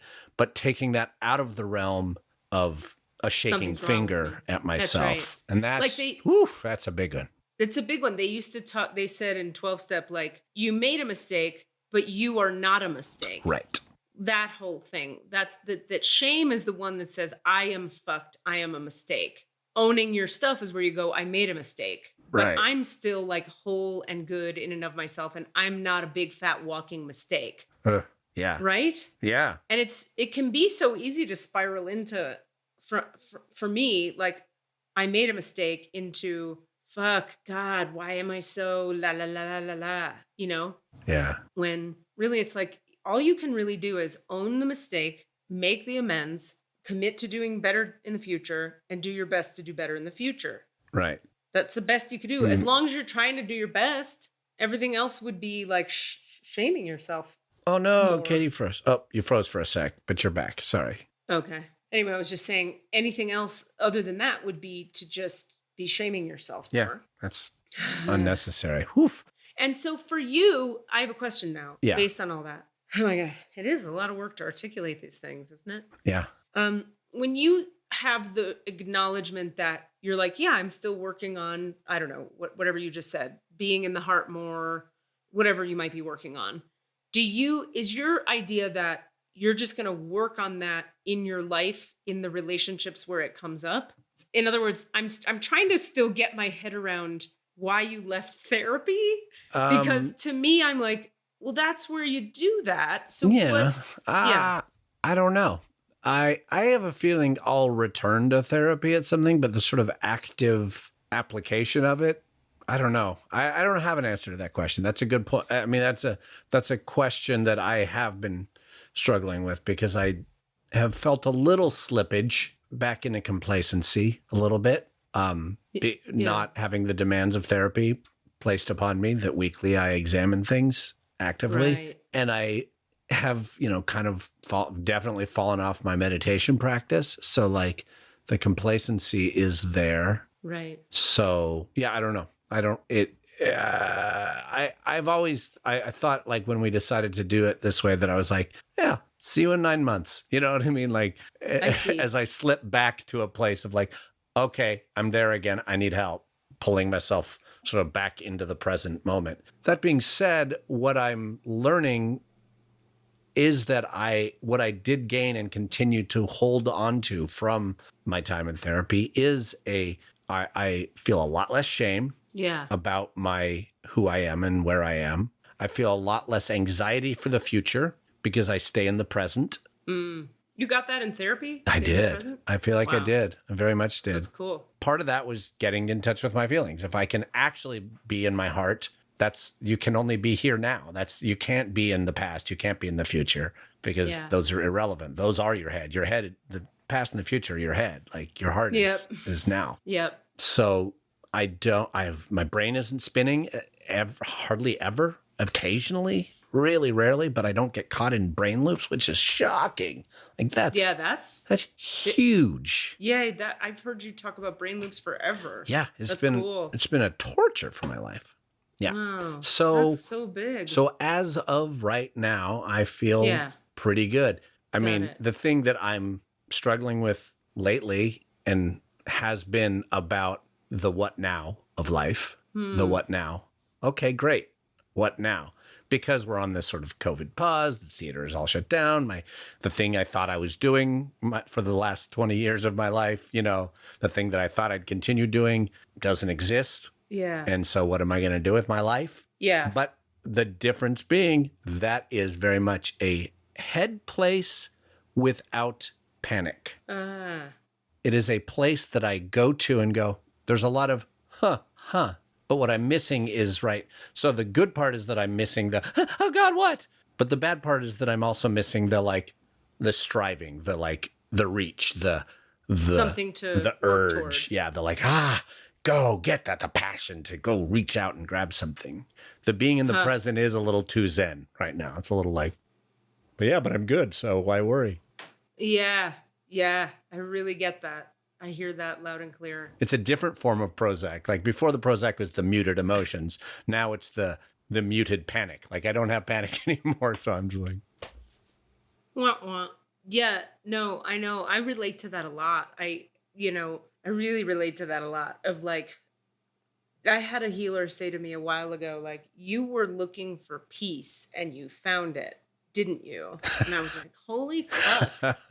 taking that out of the realm of a shaking finger at myself. That's right. And that's a big one. It's a big one. They used to talk, they said in 12-step, like, you made a mistake, but you are not a mistake. Right. That whole thing. That shame is the one that says, I am fucked. I am a mistake. Owning your stuff is where you go, I made a mistake. But I'm still like whole and good in and of myself. And I'm not a big fat walking mistake. Yeah. Right? Yeah. And it can be so easy to spiral into, for me, like, I made a mistake into, fuck, God, why am I so la la la la la la, Yeah. When really it's like, all you can really do is own the mistake, make the amends, commit to doing better in the future, and do your best to do better in the future. Right. That's the best you could do. As long as you're trying to do your best, everything else would be like shaming yourself. Oh, no, more. Katie froze. Oh, you froze for a sec, but you're back. Sorry. Okay. Anyway, I was just saying anything else other than that would be to just be shaming yourself. Yeah, more. That's unnecessary. Whew. And so for you, I have a question now based on all that. Oh my God. It is a lot of work to articulate these things, isn't it? Yeah. When you have the acknowledgement that you're like, yeah, I'm still working on, I don't know, whatever you just said, being in the heart more, whatever you might be working on. Is your idea that you're just going to work on that in your life, in the relationships where it comes up? In other words, I'm trying to still get my head around why you left therapy, because to me, I'm like, well, that's where you do that. So I don't know. I have a feeling I'll return to therapy at something, but the sort of active application of it, I don't know. I don't have an answer to that question. That's a good point. I mean, that's a question that I have been struggling with, because I have felt a little slippage back into complacency a little bit. Not having the demands of therapy placed upon me that weekly I examine things actively. Right. And I have, kind of definitely fallen off my meditation practice. So like the complacency is there. Right. So yeah, I don't know. I don't it. I've always I thought like when we decided to do it this way that I was like, yeah, see you in 9 months. You know what I mean? Like I see. as I slip back to a place of like, okay, I'm there again. I need help pulling myself sort of back into the present moment. That being said, what I'm learning is that what I did gain and continue to hold on to from my time in therapy is I feel a lot less shame Yeah. about who I am and where I am. I feel a lot less anxiety for the future because I stay in the present. You got that in therapy? I Staying in the did. present? I feel like I Wow. did. I very much did. That's cool. Part of that was getting in touch with my feelings. If I can actually be in my heart, you can only be here now. You can't be in the past. You can't be in the future because those are irrelevant. Those are your head. Your head, the past and the future are your head. Like your heart is now. Yep. So my brain isn't spinning hardly ever, occasionally, really rarely, but I don't get caught in brain loops, which is shocking. Like that's huge. Yeah, I've heard you talk about brain loops forever. Yeah, That's cool. It's been a torture for my life. Yeah. Wow, So that's so big. So as of right now, I feel pretty good. I mean, the thing that I'm struggling with lately and has been about the what now of life. The what now? Okay, great. What now? Because we're on this sort of COVID pause, the theater is all shut down. The thing I thought I was doing for the last 20 years of my life, the thing that I thought I'd continue doing doesn't exist. Yeah. And so what am I going to do with my life? Yeah. But the difference being that is very much a head place without panic. It is a place that I go to and go, there's a lot of, But what I'm missing is So the good part is that I'm missing oh God, what? But the bad part is that I'm also missing the striving, the reach, the something to the work urge. toward. Yeah. Go get that, the passion to go reach out and grab something. The being in the present is a little too zen right now. It's a little but I'm good. So why worry? Yeah. Yeah. I really get that. I hear that loud and clear. It's a different form of Prozac. Like before the Prozac was the muted emotions. Now it's the muted panic. Like I don't have panic anymore. So I'm just like. Wah, wah. Yeah, no, I know. I relate to that a lot. I really relate to that a lot of I had a healer say to me a while ago, you were looking for peace and you found it, didn't you? And I was like, holy fuck.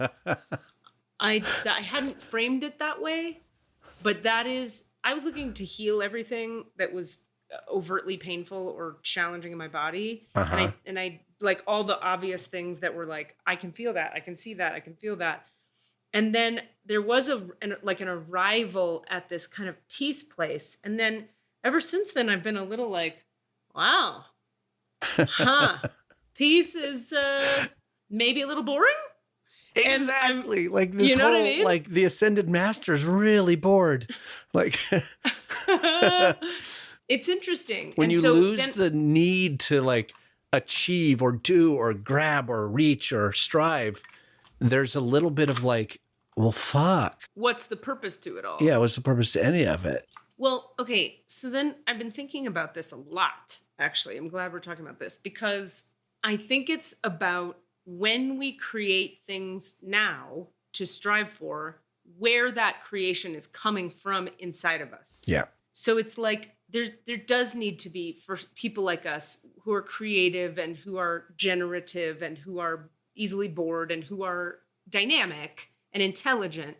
I hadn't framed it that way, but I was looking to heal everything that was overtly painful or challenging in my body. And I like all the obvious things that were I can feel that, I can see that, I can feel that. And then there was an arrival at this kind of peace place. And then ever since then, I've been a little wow, peace is maybe a little boring. Exactly. Like this you know whole, what I mean? The Ascended Master's really bored. It's interesting. When you lose the need to achieve or do or grab or reach or strive, there's a little bit of well, fuck. What's the purpose to it all? Yeah, what's the purpose to any of it? Well, okay. So then I've been thinking about this a lot, actually. I'm glad we're talking about this because I think it's about when we create things now to strive for, where that creation is coming from inside of us. Yeah. So it's there does need to be, for people like us who are creative and who are generative and who are easily bored and who are dynamic and intelligent,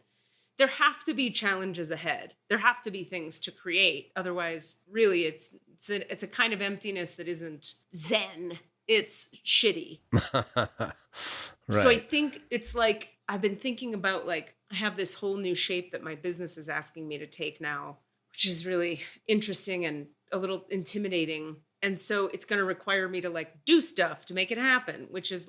there have to be challenges ahead. There have to be things to create. Otherwise, really, it's a kind of emptiness that isn't zen. It's shitty. Right. So I think it's I've been thinking about I have this whole new shape that my business is asking me to take now, which is really interesting and a little intimidating. And so it's going to require me to do stuff to make it happen, which is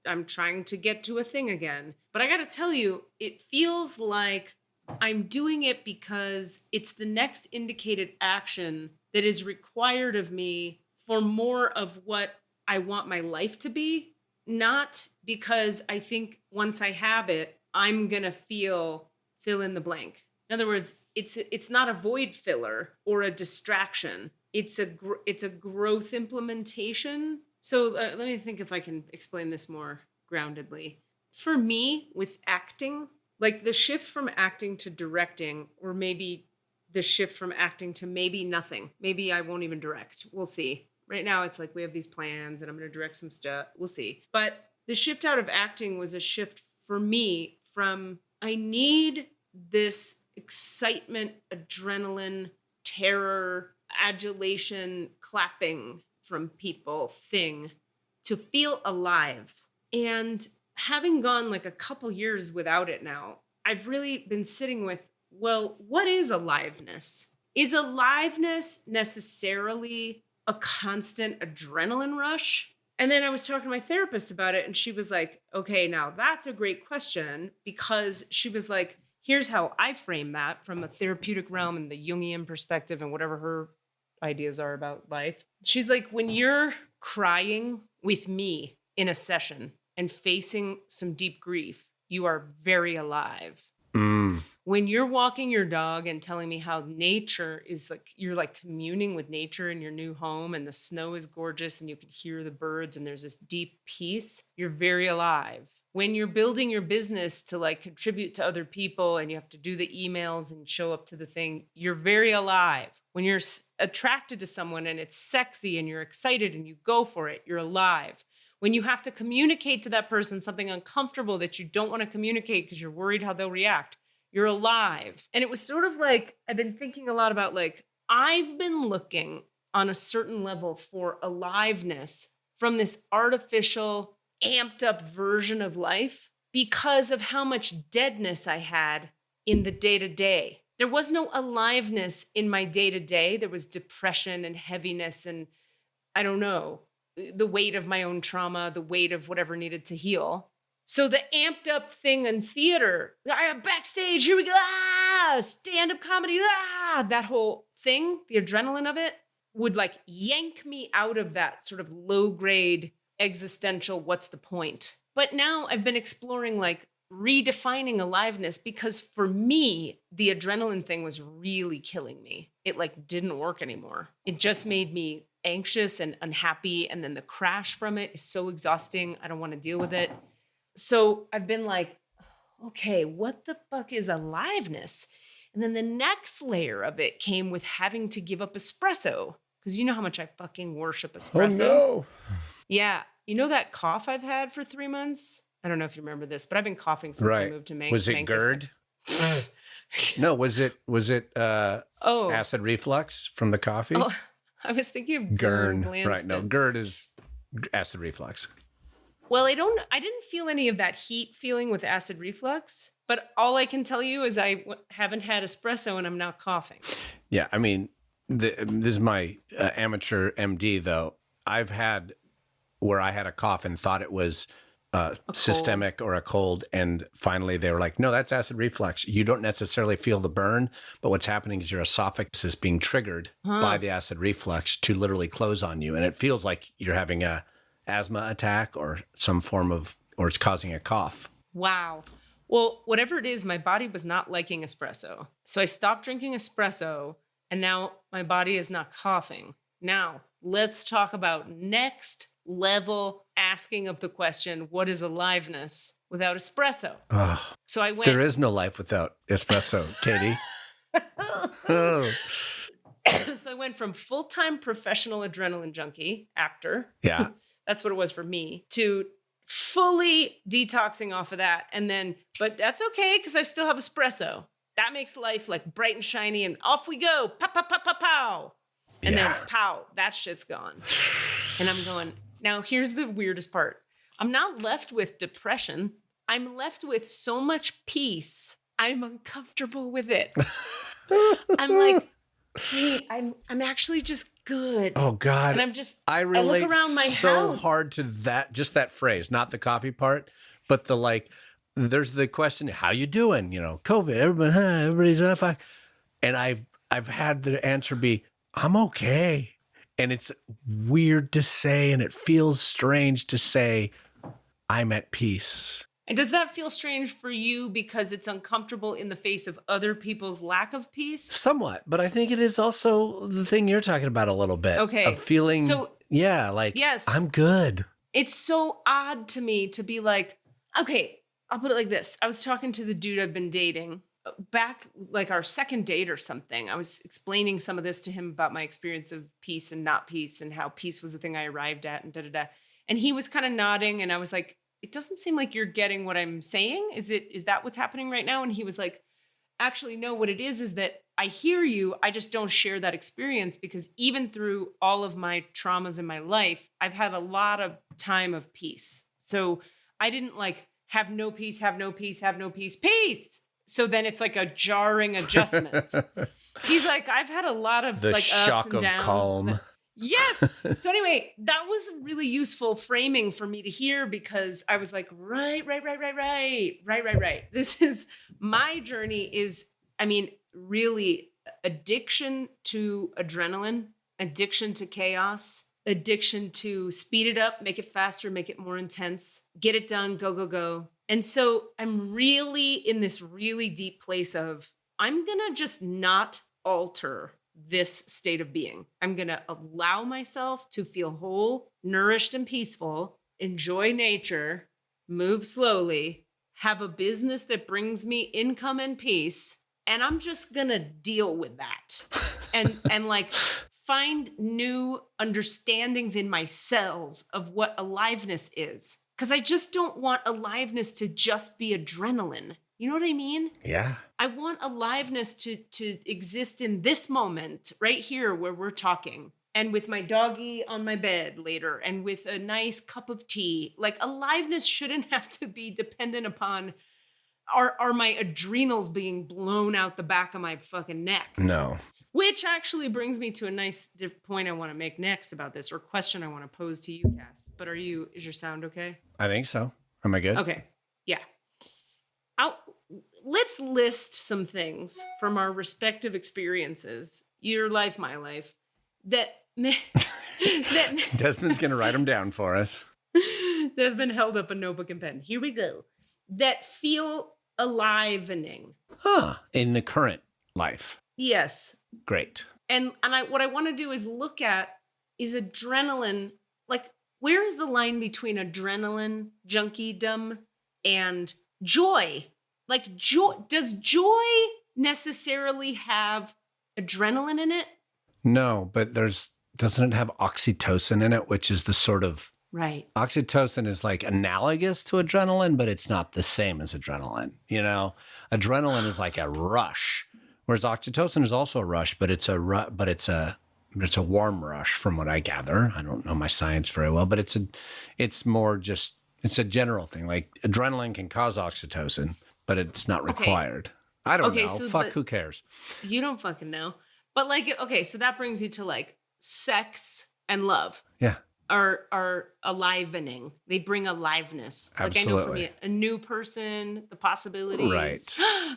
I'm trying to get to a thing again. But I got to tell you, it feels like I'm doing it because it's the next indicated action that is required of me for more of what I want my life to be, not because I think once I have it, I'm going to fill in the blank. In In other words, it's not a void filler or a distraction. It's a growth implementation. So let me think if I can explain this more groundedly. For me, with acting, like the shift from acting to directing, or maybe the shift from acting to maybe nothing. Maybe I won't even direct. We'll see. Right now, it's like we have these plans and I'm going to direct some stuff. We'll see. But the shift out of acting was a shift for me from I need this excitement, adrenaline, terror, adulation, clapping from people thing to feel alive. And having gone like a couple years without it now, I've really been sitting with, well, what is aliveness? Is aliveness necessarily a constant adrenaline rush? And then I was talking to my therapist about it, and she was like, okay, now that's a great question, because she was like, here's how I frame that from a therapeutic realm and the Jungian perspective and whatever her ideas are about life. She's like, when you're crying with me in a session and facing some deep grief, you are very alive. When you're walking your dog and telling me how nature is like, you're like communing with nature in your new home and the snow is gorgeous and you can hear the birds and there's this deep peace, you're very alive. When you're building your business to like contribute to other people and you have to do the emails and show up to the thing, you're very alive. When you're attracted to someone and it's sexy and you're excited and you go for it, you're alive. When you have to communicate to that person something uncomfortable that you don't want to communicate because you're worried how they'll react, you're alive. And it was sort of like, I've been thinking a lot about like, I've been looking on a certain level for aliveness from this artificial, amped up version of life because of how much deadness I had in the day-to-day. There was no aliveness in my day-to-day. There was depression and heaviness and, I don't know, the weight of my own trauma, the weight of whatever needed to heal. So the amped up thing in theater, backstage, here we go, stand-up comedy, that whole thing, the adrenaline of it would like yank me out of that sort of low grade existential, what's the point? But now I've been exploring like redefining aliveness because for me, the adrenaline thing was really killing me. It like didn't work anymore. It just made me anxious and unhappy. And then the crash from it is so exhausting. I don't want to deal with it. So I've been like, okay, what the fuck is aliveness? And then the next layer of it came with having to give up espresso. Because you know how much I fucking worship espresso. Oh, no. Yeah. You know that cough I've had for 3 months? I don't know if you remember this, but I've been coughing since I moved to Manchester. Was it GERD? No, was it acid reflux from the coffee? Oh, I was thinking of GERD. Lanston. Right. No, GERD is acid reflux. Well, I didn't feel any of that heat feeling with acid reflux, but all I can tell you is I haven't had espresso and I'm now coughing. Yeah. I mean, this is my amateur MD though. I've had where I had a cough and thought it was systemic or a cold. And finally they were like, no, that's acid reflux. You don't necessarily feel the burn, but what's happening is your esophagus is being triggered by the acid reflux to literally close on you. And it feels like you're having a asthma attack or some form of, or it's causing a cough. Wow. Well, whatever it is, my body was not liking espresso. So I stopped drinking espresso and now my body is not coughing. Now let's talk about next level asking of the question, what is aliveness without espresso? So I went. There is no life without espresso, Katie. Oh. So I went from full-time professional adrenaline junkie, actor. Yeah. That's what it was for me, to fully detoxing off of that. And then, but that's okay because I still have espresso. That makes life like bright and shiny and off we go. Pow, pow, pow, pow, pow. And then pow, that shit's gone. And I'm going, now here's the weirdest part. I'm not left with depression. I'm left with so much peace. I'm uncomfortable with it. I'm like, hey, I'm actually just good. Oh God. And I relate look around my so house. hard to that, just that phrase, not the coffee part, but the like, there's the question, how you doing? You know, COVID, everybody's fine. And I've had the answer be, I'm okay. And it's weird to say, and it feels strange to say, I'm at peace. And does that feel strange for you because it's uncomfortable in the face of other people's lack of peace? Somewhat, but I think it is also the thing you're talking about a little bit. Okay. Of feeling, like, yes, I'm good. It's so odd to me to be like, okay, I'll put it like this. I was talking to the dude I've been dating back, like our second date or something. I was explaining some of this to him about my experience of peace and not peace and how peace was the thing I arrived at and da-da-da. And he was kind of nodding and I was like, it doesn't seem like you're getting what I'm saying. Is that what's happening right now? And he was like, actually, no, what it is that I hear you. I just don't share that experience because even through all of my traumas in my life, I've had a lot of time of peace. So I didn't like have no peace, have no peace, have no peace, peace. So then it's like a jarring adjustment. He's like, I've had a lot of the like shock ups and of downs. calm. Yes. So anyway, that was really useful framing for me to hear because I was like, right. This is my journey is, I mean, really addiction to adrenaline, addiction to chaos, addiction to speed it up, make it faster, make it more intense, get it done, go, go, go. And so I'm really in this really deep place of, I'm going to just not alter this state of being. I'm going to allow myself to feel whole, nourished, and peaceful, enjoy nature, move slowly, have a business that brings me income and peace. And I'm just going to deal with that and like find new understandings in my cells of what aliveness is. Because I just don't want aliveness to just be adrenaline. You know what I mean? Yeah. I want aliveness to exist in this moment right here where we're talking and with my doggy on my bed later and with a nice cup of tea. Like aliveness shouldn't have to be dependent upon are my adrenals being blown out the back of my fucking neck. No. Which actually brings me to a nice point I want to make next about this or question I want to pose to you, Cass. But is your sound okay? I think so. Am I good? Okay. Yeah. Let's list some things from our respective experiences, your life, my life, that Desmond's going to write them down for us. There's been held up a notebook and pen. Here we go. That feel alivening. In the current life. Yes. Great. And what I want to do is look at is adrenaline, like where is the line between adrenaline, junkiedom, and joy? Like joy, does joy necessarily have adrenaline in it? No, but doesn't it have oxytocin in it, which is the sort of right. Oxytocin is like analogous to adrenaline, but it's not the same as adrenaline. You know, adrenaline is like a rush, whereas oxytocin is also a rush, but it's a warm rush from what I gather. I don't know my science very well, but it's a general thing. Like adrenaline can cause oxytocin, but it's not required. Okay. I don't know. So who cares? You don't fucking know. But like, okay, so that brings you to like sex and love. Yeah. Are alivening. They bring aliveness. Absolutely. Like I know for me, a new person, the possibilities. Right.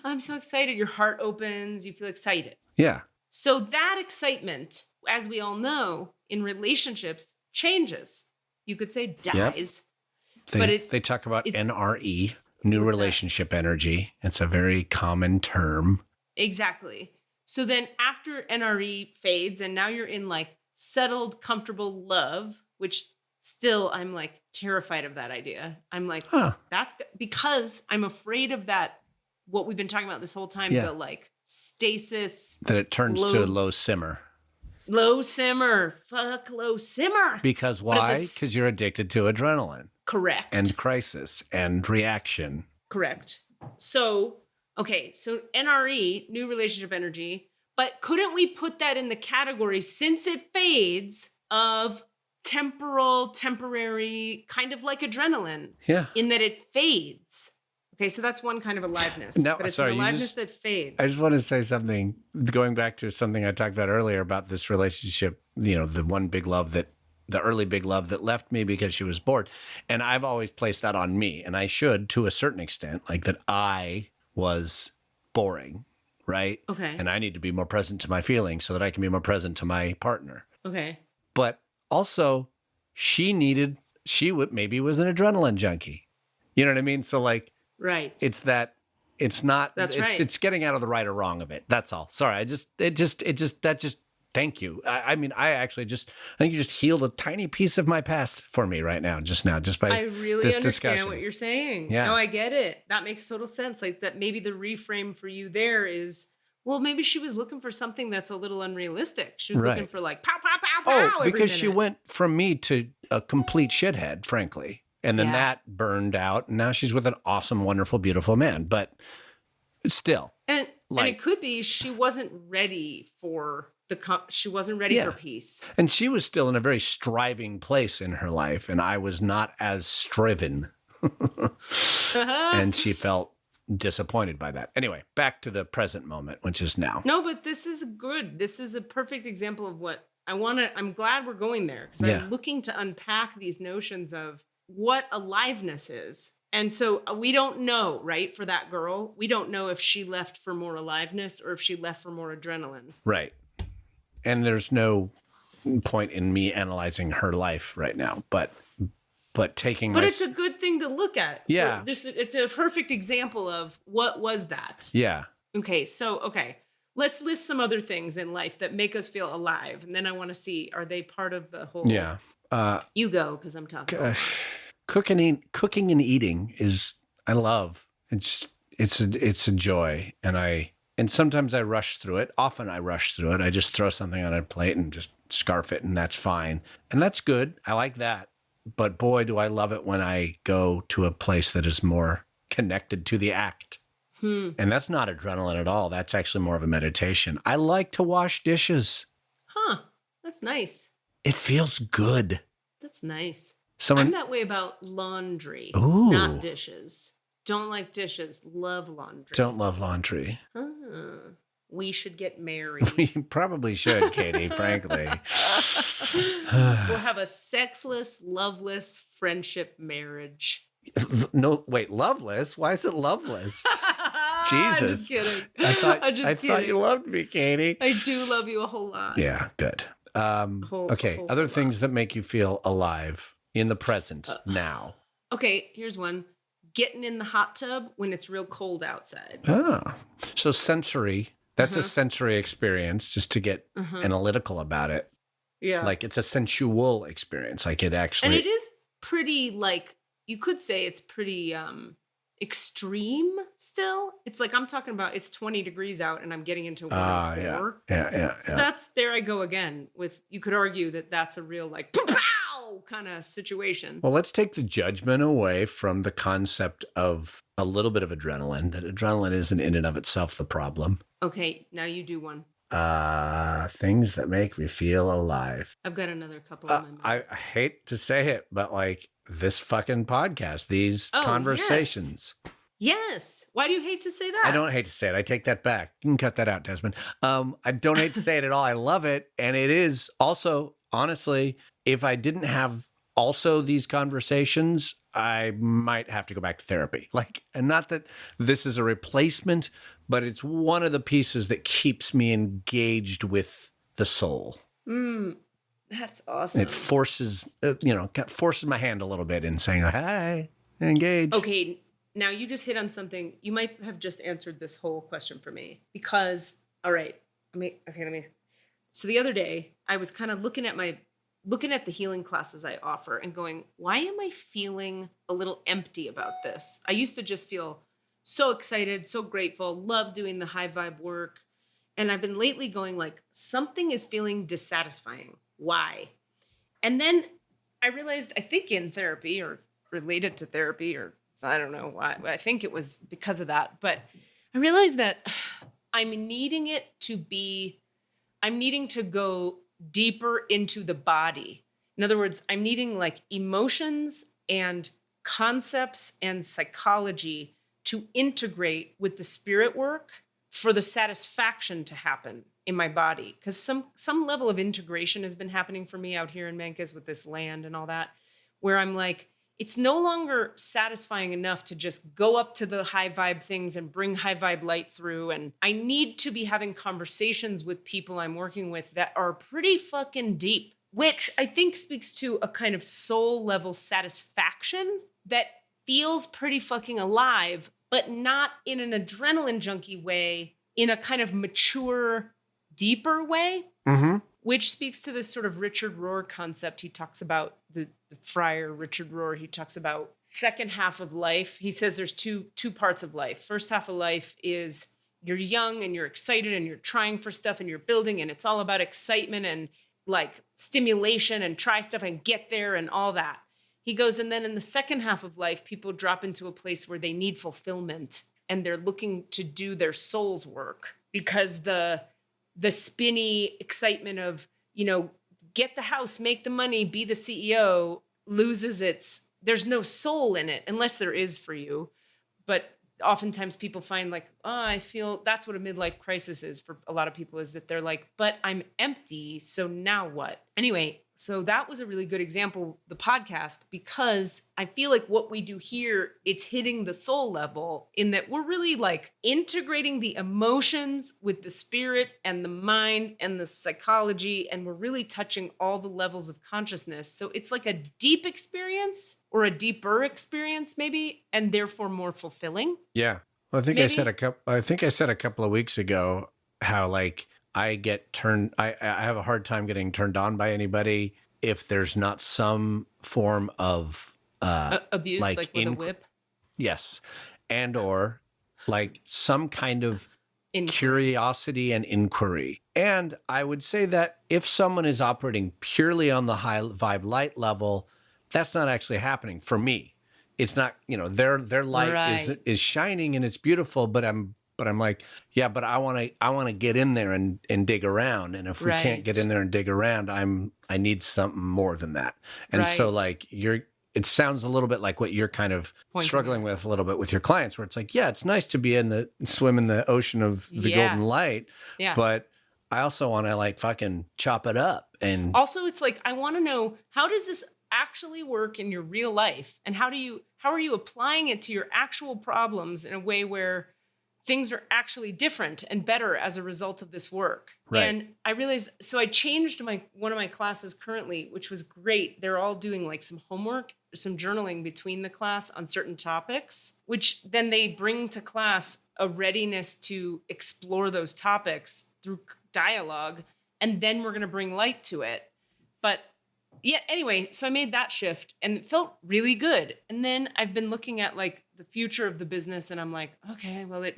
I'm so excited. Your heart opens. You feel excited. Yeah. So that excitement, as we all know, in relationships changes. You could say dies. Yep. They talk about NRE, new relationship energy. It's a very common term. Exactly. So then after NRE fades and now you're in like settled, comfortable love, which still I'm like terrified of that idea. I'm like, that's because I'm afraid of that. What we've been talking about this whole time, the like stasis. That it turns to a low simmer. Low simmer. Fuck low simmer. Because why? Because you're addicted to adrenaline. Correct. And crisis and reaction. Correct. So, okay. So NRE, new relationship energy. But couldn't we put that in the category, since it fades, of temporary, kind of like adrenaline? Yeah. In that it fades. Okay, so that's one kind of aliveness. No, but it's sorry, an aliveness that fades. I just want to say something, going back to something I talked about earlier about this relationship, the early big love that left me because she was bored. And I've always placed that on me, and I should to a certain extent, like that I was boring, right? Okay. And I need to be more present to my feelings so that I can be more present to my partner. Okay. But also, maybe was an adrenaline junkie. You know what I mean? So like, Right. it's that, it's not, That's right. it's getting out of the right or wrong of it. That's all. Sorry. Thank you. I mean, I think you just healed a tiny piece of my past for me right now, just by I really this understand discussion. what you're saying. Yeah. No, I get it. That makes total sense. Like that maybe the reframe for you there is, well, maybe she was looking for something that's a little unrealistic. She was looking Right. for like pow, pow, pow, pow. Oh, every because she minute. went from me to a complete shithead, frankly. And then Yeah. that burned out. And now she's with an awesome, wonderful, beautiful man. But still. And Like- it could be she wasn't ready for she wasn't ready for peace. And she was still in a very striving place in her life. And I was not as striven. And she felt disappointed by that. Anyway, back to the present moment, which is now. No, but this is good. This is a perfect example of what I'm glad we're going there because Yeah. I'm looking to unpack these notions of what aliveness is. And so we don't know, right? For that girl, we don't know if she left for more aliveness or if she left for more adrenaline. Right. And there's no point in me analyzing her life right now, but taking But my... it's a good thing to look at. Yeah. It's a perfect example of what was that. Yeah. Okay, let's list some other things in life that make us feel alive. And then I want to see, are they part of the whole... Yeah. You go, because I'm talking. Cooking and eating is, I love. It's a joy. And sometimes I rush through it. Often I rush through it. I just throw something on a plate and just scarf it, and that's fine. And that's good. I like that. But boy, do I love it when I go to a place that is more connected to the act. And that's not adrenaline at all. That's actually more of a meditation. I like to wash dishes. Huh. That's nice. It feels good. That's nice. Someone... I'm that way about laundry, Ooh. not dishes. Don't like dishes. Love laundry. Don't love laundry. We should get married. We probably should, Katie, frankly. We'll have a sexless, loveless friendship marriage. No, wait, loveless? Why is it loveless? Jesus. I'm just kidding. I thought kidding. you loved me, Katie. I do love you a whole lot. Yeah, good. Okay, whole other lot. things that make you feel alive in the present now. Okay, here's one. Getting in the hot tub when it's real cold outside. Ah, so sensory. That's a sensory experience, just to get analytical about it. Yeah. Like it's a sensual experience. Like it actually... And it is pretty, like, you could say it's pretty extreme still. It's like, I'm talking about it's 20 degrees out and I'm getting into 104. Yeah. So that's, there I go again with, you could argue that that's a real like, pow kind of situation. Well, let's take the judgment away from the concept of a little bit of adrenaline, that adrenaline isn't in and of itself the problem. Okay, now you do one. Things that make me feel alive. I've got another couple in my mind. I hate to say it, but like this fucking podcast, these conversations. Yes. Why do you hate to say that? I don't hate to say it. I take that back. You can cut that out, Desmond. I don't hate to say it at all. I love it. And it is also, honestly, if I didn't have also these conversations, I might have to go back to therapy. Like, and not that this is a replacement, but it's one of the pieces that keeps me engaged with the soul. That's awesome. It forces, forces my hand a little bit in saying, hi, engage. Okay, now you just hit on something. You might have just answered this whole question for me because, all right, so the other day I was kind of looking at the healing classes I offer and going, why am I feeling a little empty about this? I used to just feel so excited, so grateful, love doing the high vibe work. And I've been lately going like, something is feeling dissatisfying. Why? And then I realized, I think in therapy or related to therapy, or I don't know why, I think it was because of that. But I realized that I'm needing to go deeper into the body. In other words, I'm needing like emotions and concepts and psychology to integrate with the spirit work for the satisfaction to happen in my body. Because some level of integration has been happening for me out here in Menkes with this land and all that, where I'm like, it's no longer satisfying enough to just go up to the high vibe things and bring high vibe light through. And I need to be having conversations with people I'm working with that are pretty fucking deep, which I think speaks to a kind of soul level satisfaction that feels pretty fucking alive, but not in an adrenaline junkie way, in a kind of mature, deeper way, which speaks to this sort of Richard Rohr concept. He talks about the friar Richard Rohr. He talks about second half of life. He says there's two parts of life. First half of life is you're young and you're excited and you're trying for stuff and you're building, and it's all about excitement and like stimulation and try stuff and get there and all that. He goes, and then in the second half of life, people drop into a place where they need fulfillment and they're looking to do their soul's work, because the spinny excitement of, you know, get the house, make the money, be the CEO loses there's no soul in it, unless there is for you. But oftentimes people find like, oh, I feel that's what a midlife crisis is for a lot of people, is that they're like, but I'm empty. So now what? Anyway, so that was a really good example, the podcast, because I feel like what we do here, it's hitting the soul level in that we're really like integrating the emotions with the spirit and the mind and the psychology. And we're really touching all the levels of consciousness. So it's like a deep experience, or a deeper experience maybe, and therefore more fulfilling. Yeah. Well, I think I said a couple of weeks ago how like I have a hard time getting turned on by anybody if there's not some form of abuse, like with a whip. Yes. And or like some kind of curiosity and inquiry. And I would say that if someone is operating purely on the high vibe light level, that's not actually happening for me. It's not, you know, their light is shining and it's beautiful, but I'm like, yeah, but I want to get in there and dig around. And if we can't get in there and dig around, I need something more than that. And so like it sounds a little bit like what you're kind of struggling with a little bit with your clients, where it's like, yeah, it's nice to be swim in the ocean of the golden light. Yeah. But I also want to like fucking chop it up. And also it's like, I want to know, how does this actually work in your real life? And how are you applying it to your actual problems in a way where things are actually different and better as a result of this work? Right. And I realized, so I changed one of my classes currently, which was great. They're all doing like some homework, some journaling between the class on certain topics, which then they bring to class a readiness to explore those topics through dialogue. And then we're going to bring light to it. But yeah, anyway, so I made that shift and it felt really good. And then I've been looking at like the future of the business, and I'm like, okay, well, I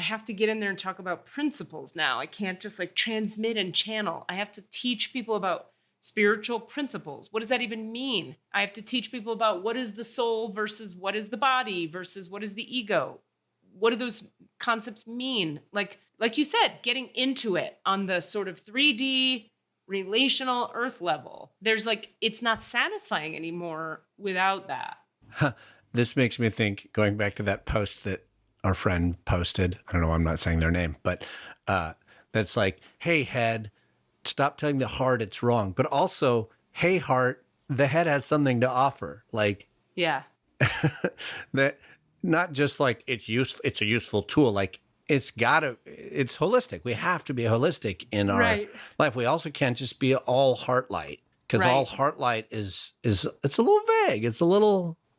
have to get in there and talk about principles now. I can't just like transmit and channel. I have to teach people about spiritual principles. What does that even mean? I have to teach people about what is the soul versus what is the body versus what is the ego. What do those concepts mean? Like you said, getting into it on the sort of 3D relational earth level. There's like, it's not satisfying anymore without that. This makes me think, going back to that post that our friend posted, I don't know, I'm not saying their name, but that's like, hey, head, stop telling the heart it's wrong. But also, hey, heart, the head has something to offer. Like, yeah, that not just like it's a useful tool. Like it's holistic. We have to be holistic in our life. We also can't just be all heart light, because all heart light is it's a little vague.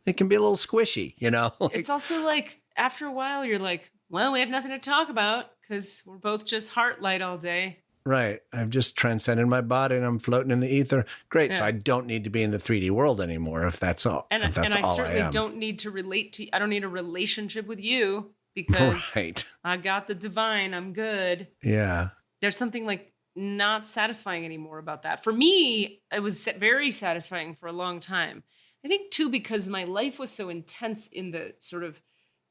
It can be a little squishy, you know? It's also like, after a while, you're like, well, we have nothing to talk about because we're both just heart light all day. Right. I've just transcended my body and I'm floating in the ether. Great. Yeah. So I don't need to be in the 3D world anymore if that's all. And I certainly don't need to relate to you. I don't need a relationship with you because I got the divine. I'm good. Yeah. There's something like not satisfying anymore about that. For me, it was very satisfying for a long time. I think too, because my life was so intense in the sort of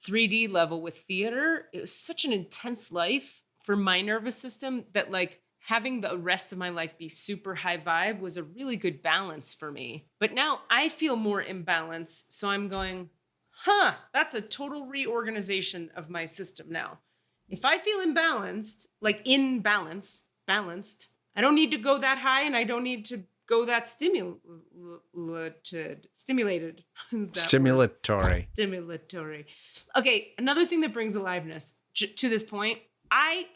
3D level with theater. It was such an intense life for my nervous system that like having the rest of my life be super high vibe was a really good balance for me. But now I feel more imbalanced. So I'm going, that's a total reorganization of my system now. If I feel imbalanced, like balanced, I don't need to go that high and I don't need to go that stimulated. Stimulatory. Okay, another thing that brings aliveness to this point, I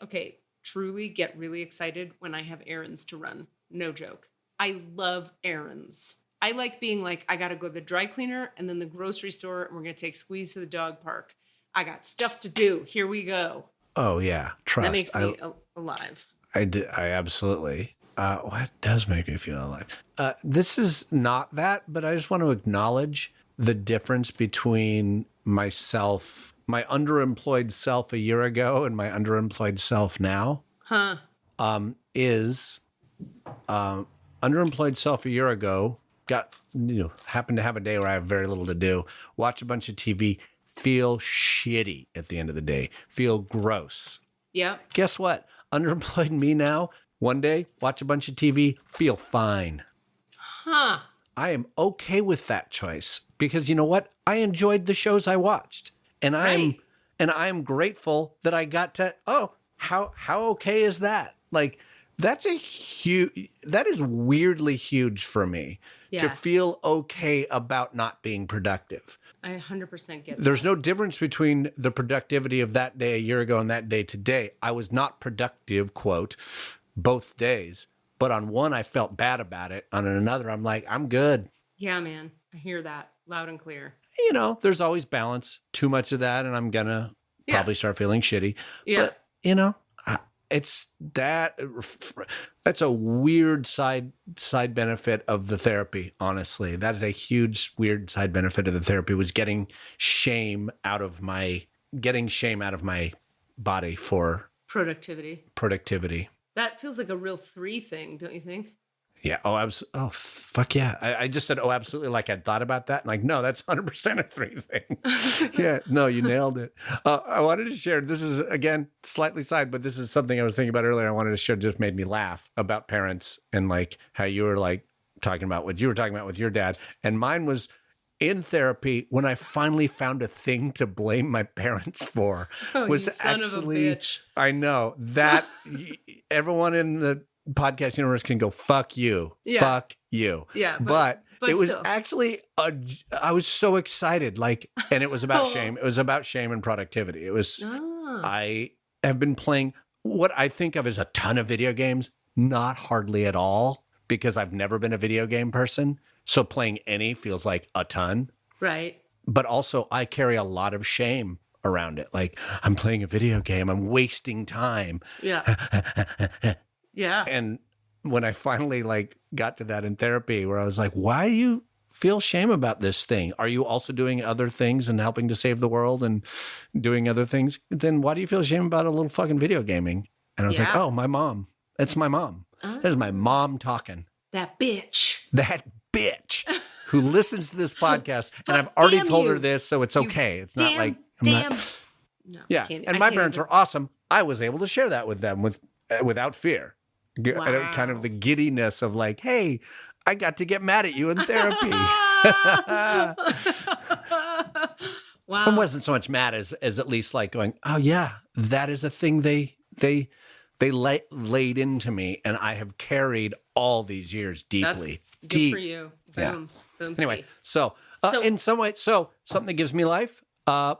truly get really excited when I have errands to run. No joke. I love errands. I like being like, I got to go to the dry cleaner and then the grocery store, and we're going to take Squeeze to the dog park. I got stuff to do. Here we go. Oh yeah, trust. That makes me alive. I absolutely. What does make me feel alive? This is not that, but I just want to acknowledge the difference between myself, my underemployed self a year ago, and my underemployed self now. Huh. Underemployed self a year ago happened to have a day where I have very little to do, watch a bunch of TV, feel shitty at the end of the day, feel gross. Yeah. Guess what? Underemployed me now, one day, watch a bunch of TV, feel fine. Huh. I am okay with that choice because you know what? I enjoyed the shows I watched. And I am grateful that I got to, how okay is that? Like, that is weirdly huge for me to feel okay about not being productive. I 100% get that. There's no difference between the productivity of that day a year ago and that day today. I was not productive, quote, both days. But on one, I felt bad about it. On another, I'm like, I'm good. Yeah, man. I hear that loud and clear. There's always balance. Too much of that, and I'm going to probably start feeling shitty. Yeah. But, it's that's a weird side benefit of the therapy, honestly. That is a huge weird side benefit of the therapy, was getting shame out of my body for productivity. That feels like a real 3 thing, don't you think? Yeah. Oh, fuck yeah. I just said, absolutely. Like I'd thought about that. And like, no, that's 100% a 3 thing. Yeah. No, you nailed it. I wanted to share, this is again, slightly side, but this is something I was thinking about earlier. I wanted to share, just made me laugh about parents and like how you were like talking about what you were talking about with your dad. And mine was in therapy when I finally found a thing to blame my parents for. Was you son actually, of a bitch. I know that everyone in the podcast universe can go, fuck you. Yeah. Fuck you. Yeah. But it was still. actually, I was so excited. Like, and it was about shame. It was about shame and productivity. It was, I have been playing what I think of as a ton of video games, not hardly at all, because I've never been a video game person. So playing any feels like a ton. Right. But also I carry a lot of shame around it. Like, I'm playing a video game. I'm wasting time. Yeah. Yeah. And when I finally like got to that in therapy, where I was like, why do you feel shame about this thing? Are you also doing other things and helping to save the world and doing other things? Then why do you feel shame about a little fucking video gaming? And I was like, oh, my mom. It's my mom. There's my mom talking. That bitch who listens to this podcast. And I've already told her this, so it's okay. It's not like, No, yeah. And my parents are awesome. I was able to share that with them without fear. Wow. Kind of the giddiness of like, hey, I got to get mad at you in therapy. Wow. I wasn't so much mad as at least like going, oh yeah, that is a thing they laid into me, and I have carried all these years deeply. That's good for you. Boom. Yeah. Boom. Anyway, so in some way, something that gives me life.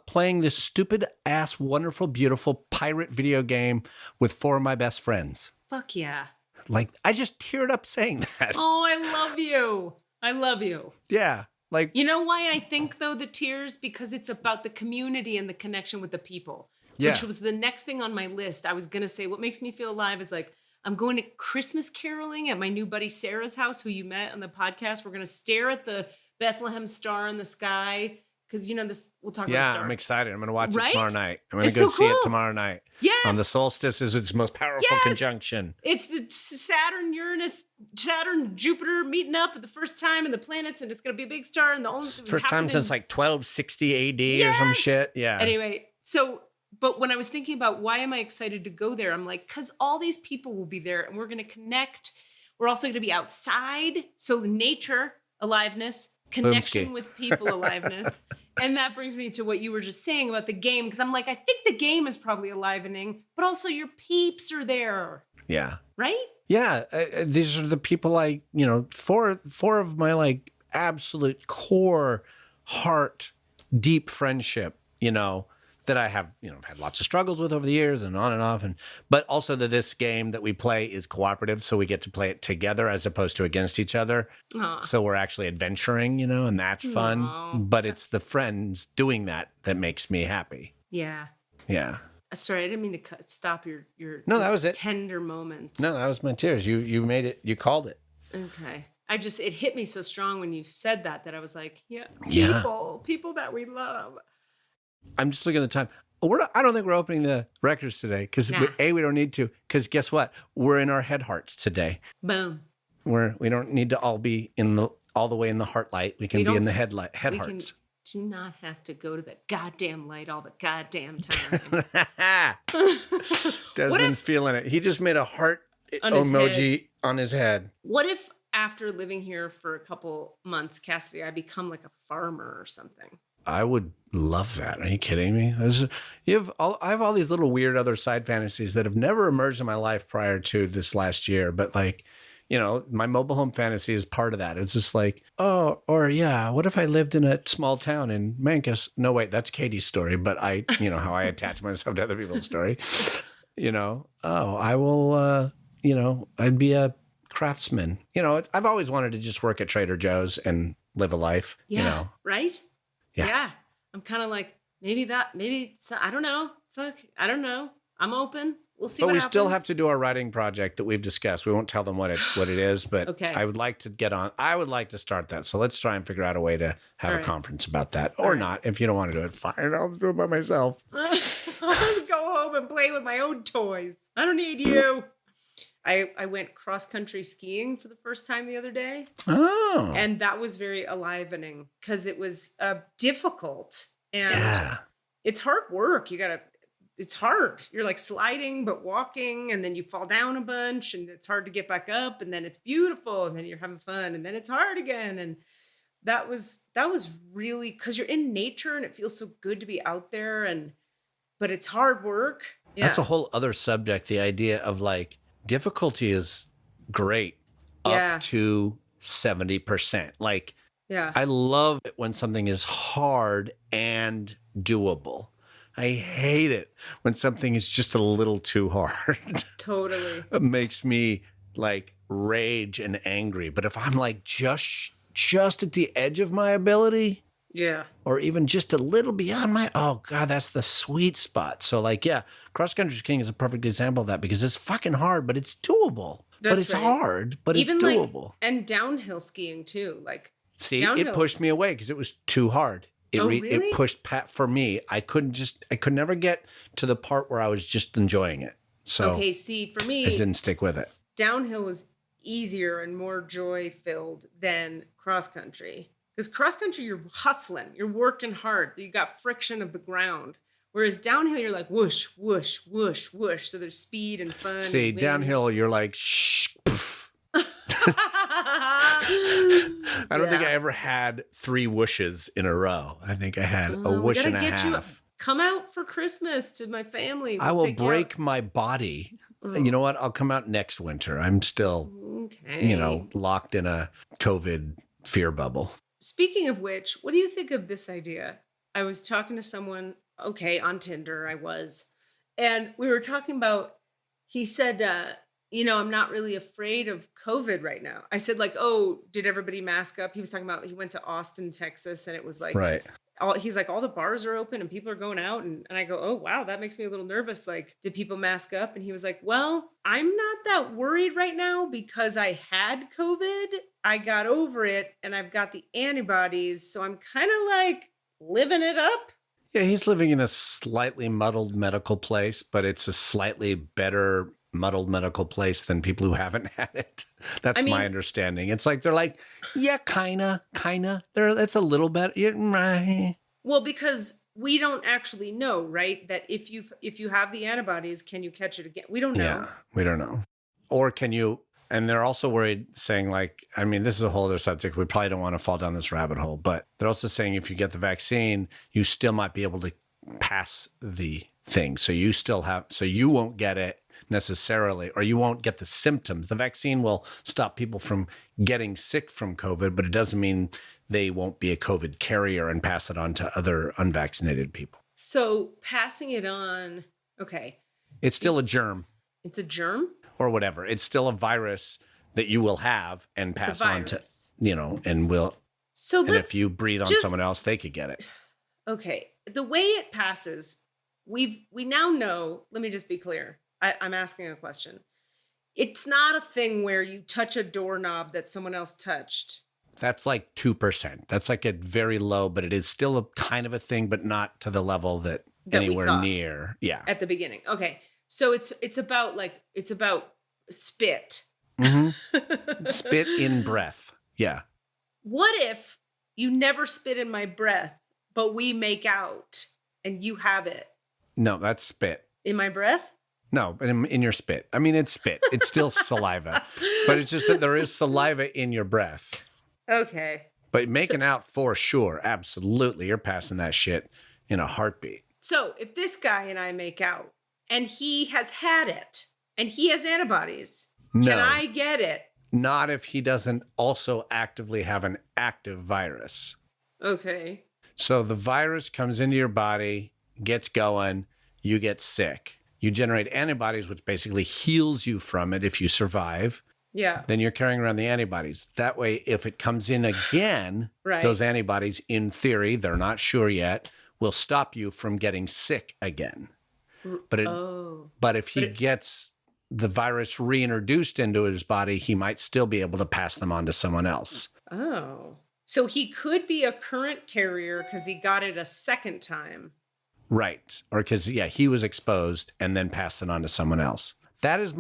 Playing this stupid ass, wonderful, beautiful pirate video game with 4 of my best friends. Fuck yeah. Like, I just teared up saying that. Oh, I love you. I love you. Yeah. Like, you know why I think though the tears? Because it's about the community and the connection with the people. Yeah. Which was the next thing on my list. I was going to say, what makes me feel alive is like, I'm going to Christmas caroling at my new buddy Sarah's house, who you met on the podcast. We're going to stare at the Bethlehem star in the sky. Because, this, we'll talk about stars. Yeah, I'm excited. I'm going to watch it Right? tomorrow night. I'm going to go see it tomorrow night. Yes. On the solstice is its most powerful conjunction. It's the Saturn, Jupiter meeting up at the first time, and the planets, and it's going to be a big star. And the only first time since like 1260 AD or some shit. Yeah. Anyway, but when I was thinking about why am I excited to go there, I'm like, because all these people will be there, and we're going to connect. We're also going to be outside. So nature, aliveness, connection with people, aliveness. And that brings me to what you were just saying about the game. Because I'm like, I think the game is probably alivening, but also your peeps are there. Yeah. Right? Yeah. These are the people four of my like absolute core heart, deep friendship, that I have, had lots of struggles with over the years and on and off. But also that this game that we play is cooperative. So we get to play it together as opposed to against each other. Aw. So we're actually adventuring, and that's fun. Aw. But it's the friends doing that makes me happy. Yeah. Yeah. Sorry, I didn't mean to stop your No, that was it. tender moment. No, that was my tears. You made it. You called it. Okay. It hit me so strong when you said that I was like, yeah. People that we love. I'm just looking at the time. I don't think we're opening the records today because Nah. we don't need to. Because guess what? We're in our head hearts today. Boom. We don't need to all be all the way in the heart light. We can be in the head hearts. Do not have to go to the goddamn light all the goddamn time. Desmond's feeling it. He just made a heart On his emoji on his head. What if after living here for a couple months, Cassidy, I become like a farmer or something? I would love that. Are you kidding me? I have all these little weird other side fantasies that have never emerged in my life prior to this last year. But my mobile home fantasy is part of that. It's just like, what if I lived in a small town in Mancus? No, wait, that's Katie's story. But how I attach myself to other people's story. I will, I'd be a craftsman. I've always wanted to just work at Trader Joe's and live a life. Yeah. Right? Yeah. I'm kind of like, I don't know. Fuck, I don't know. I'm open. We'll see but what we happens. still have to do our writing project that we've discussed. We won't tell them what it is, but Okay. I would like to get on. I would like to start that. So let's try and figure out a way to have All a right. conference about that. Or not. If you don't want to do it, fine. I'll do it by myself. I'll just go home and play with my own toys. I don't need you. I went cross-country skiing for the first time the other day. Oh. And that was very enlivening because it was difficult. And Yeah. it's hard work. It's hard. You're like sliding, but walking, and then you fall down a bunch, and it's hard to get back up, and then it's beautiful, and then you're having fun, and then it's hard again. And that was really, because you're in nature and it feels so good to be out there, but it's hard work. Yeah. That's a whole other subject. The idea of like difficulty is great Yeah. up to 70%. Like, Yeah. I love it when something is hard and doable. I hate it when something is just a little too hard. Totally. It makes me like rage and angry. But if I'm like just at the edge of my ability, Yeah. or even just a little beyond oh God, that's the sweet spot. So like, yeah, cross-country skiing is a perfect example of that because it's fucking hard, but it's doable. But That's it's right. hard, but Even it's doable. and downhill skiing too. Like, See, downhill's- it pushed me away because it was too hard. Really? It pushed for me. I could never get to the part where I was just enjoying it. So okay, see, for me, I didn't stick with it. downhill was easier and more joy filled than cross country. Because cross country, you're hustling, you're working hard, you got friction of the ground. Whereas downhill, you're like whoosh, whoosh, whoosh, whoosh. So there's speed and fun. See, and wind. downhill, you're like, shh. Poof. I don't think I ever had 3 whooshes in a row. I think I had a whoosh and a half. Come out for Christmas to my family. I We'll will take you break my body. out. You know what? I'll come out next winter. I'm still, Okay. locked in a COVID fear bubble. Speaking of which, what do you think of this idea? I was talking to someone, on Tinder I was, and we were talking about, he said, I'm not really afraid of COVID right now. I said like, oh, did everybody mask up? He was talking about, he went to Austin, Texas, and it was like, Right. he's like, all the bars are open and people are going out. And I go, oh, wow, that makes me a little nervous. Like, did people mask up? And he was like, well, I'm not that worried right now because I had COVID. I got over it and I've got the antibodies. So I'm kind of like living it up. Yeah, he's living in a slightly muddled medical place, but it's a slightly better muddled medical place than people who haven't had it. That's my understanding. It's like, they're like, yeah, kinda. It's a little better. Yeah, Well, because we don't actually know, right? That if you have the antibodies, can you catch it again? We don't know. Yeah, we don't know. Or can you, and they're also worried saying like, this is a whole other subject. We probably don't want to fall down this rabbit hole, but they're also saying if you get the vaccine, you still might be able to pass the thing. So you won't get it necessarily, or you won't get the symptoms. The vaccine will stop people from getting sick from COVID, but it doesn't mean they won't be a COVID carrier and pass it on to other unvaccinated people. So passing it on, okay. It's still a germ It's a germ? or whatever. It's still a virus that you will have and pass on to, and will. So and if you breathe on someone else, they could get it. Okay. The way it passes, we now know, let me just be clear. I'm asking a question. It's not a thing where you touch a doorknob that someone else touched. That's like 2%. That's like a very low, but it is still a kind of a thing, but not to the level that anywhere near. Yeah. At the beginning. Okay. So it's about spit. Mm-hmm. Spit in breath. Yeah. What if you never spit in my breath, but we make out and you have it? No, that's spit. In my breath? No, but in your spit. I mean, it's spit. It's still saliva, but it's just that there is saliva in your breath. Okay. But making out for sure, absolutely. You're passing that shit in a heartbeat. So if this guy and I make out and he has had it and he has antibodies, can I get it? Not if he doesn't also actively have an active virus. Okay. So the virus comes into your body, gets going, you get sick. You generate antibodies, which basically heals you from it if you survive. Yeah. Then you're carrying around the antibodies. That way, if it comes in again, those antibodies, in theory, they're not sure yet, will stop you from getting sick again. But if he gets the virus reintroduced into his body, he might still be able to pass them on to someone else. Oh. So he could be a current carrier because he got it a second time. Right. Or because, he was exposed and then passed it on to someone else. That is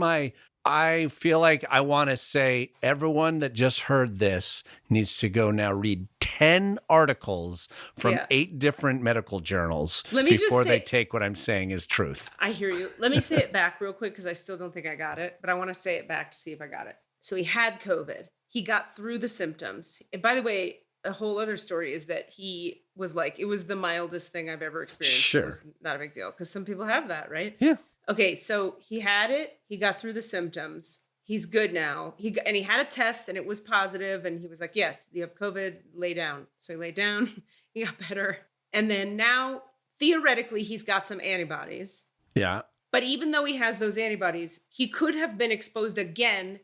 I feel like I want to say everyone that just heard this needs to go now read 10 articles from 8 different medical journals before they take what I'm saying as truth. I hear you. Let me say it back real quick because I still don't think I got it, but I want to say it back to see if I got it. So he had COVID. He got through the symptoms. And by the way, a whole other story is that he was like, it was the mildest thing I've ever experienced. Sure. It was not a big deal because some people have that, right? Yeah. Okay, so he had it. He got through the symptoms. He's good now. He had a test and it was positive. And he was like, yes, you have COVID, lay down. So he laid down. He got better. And then now, theoretically, he's got some antibodies. Yeah. But even though he has those antibodies, he could have been exposed again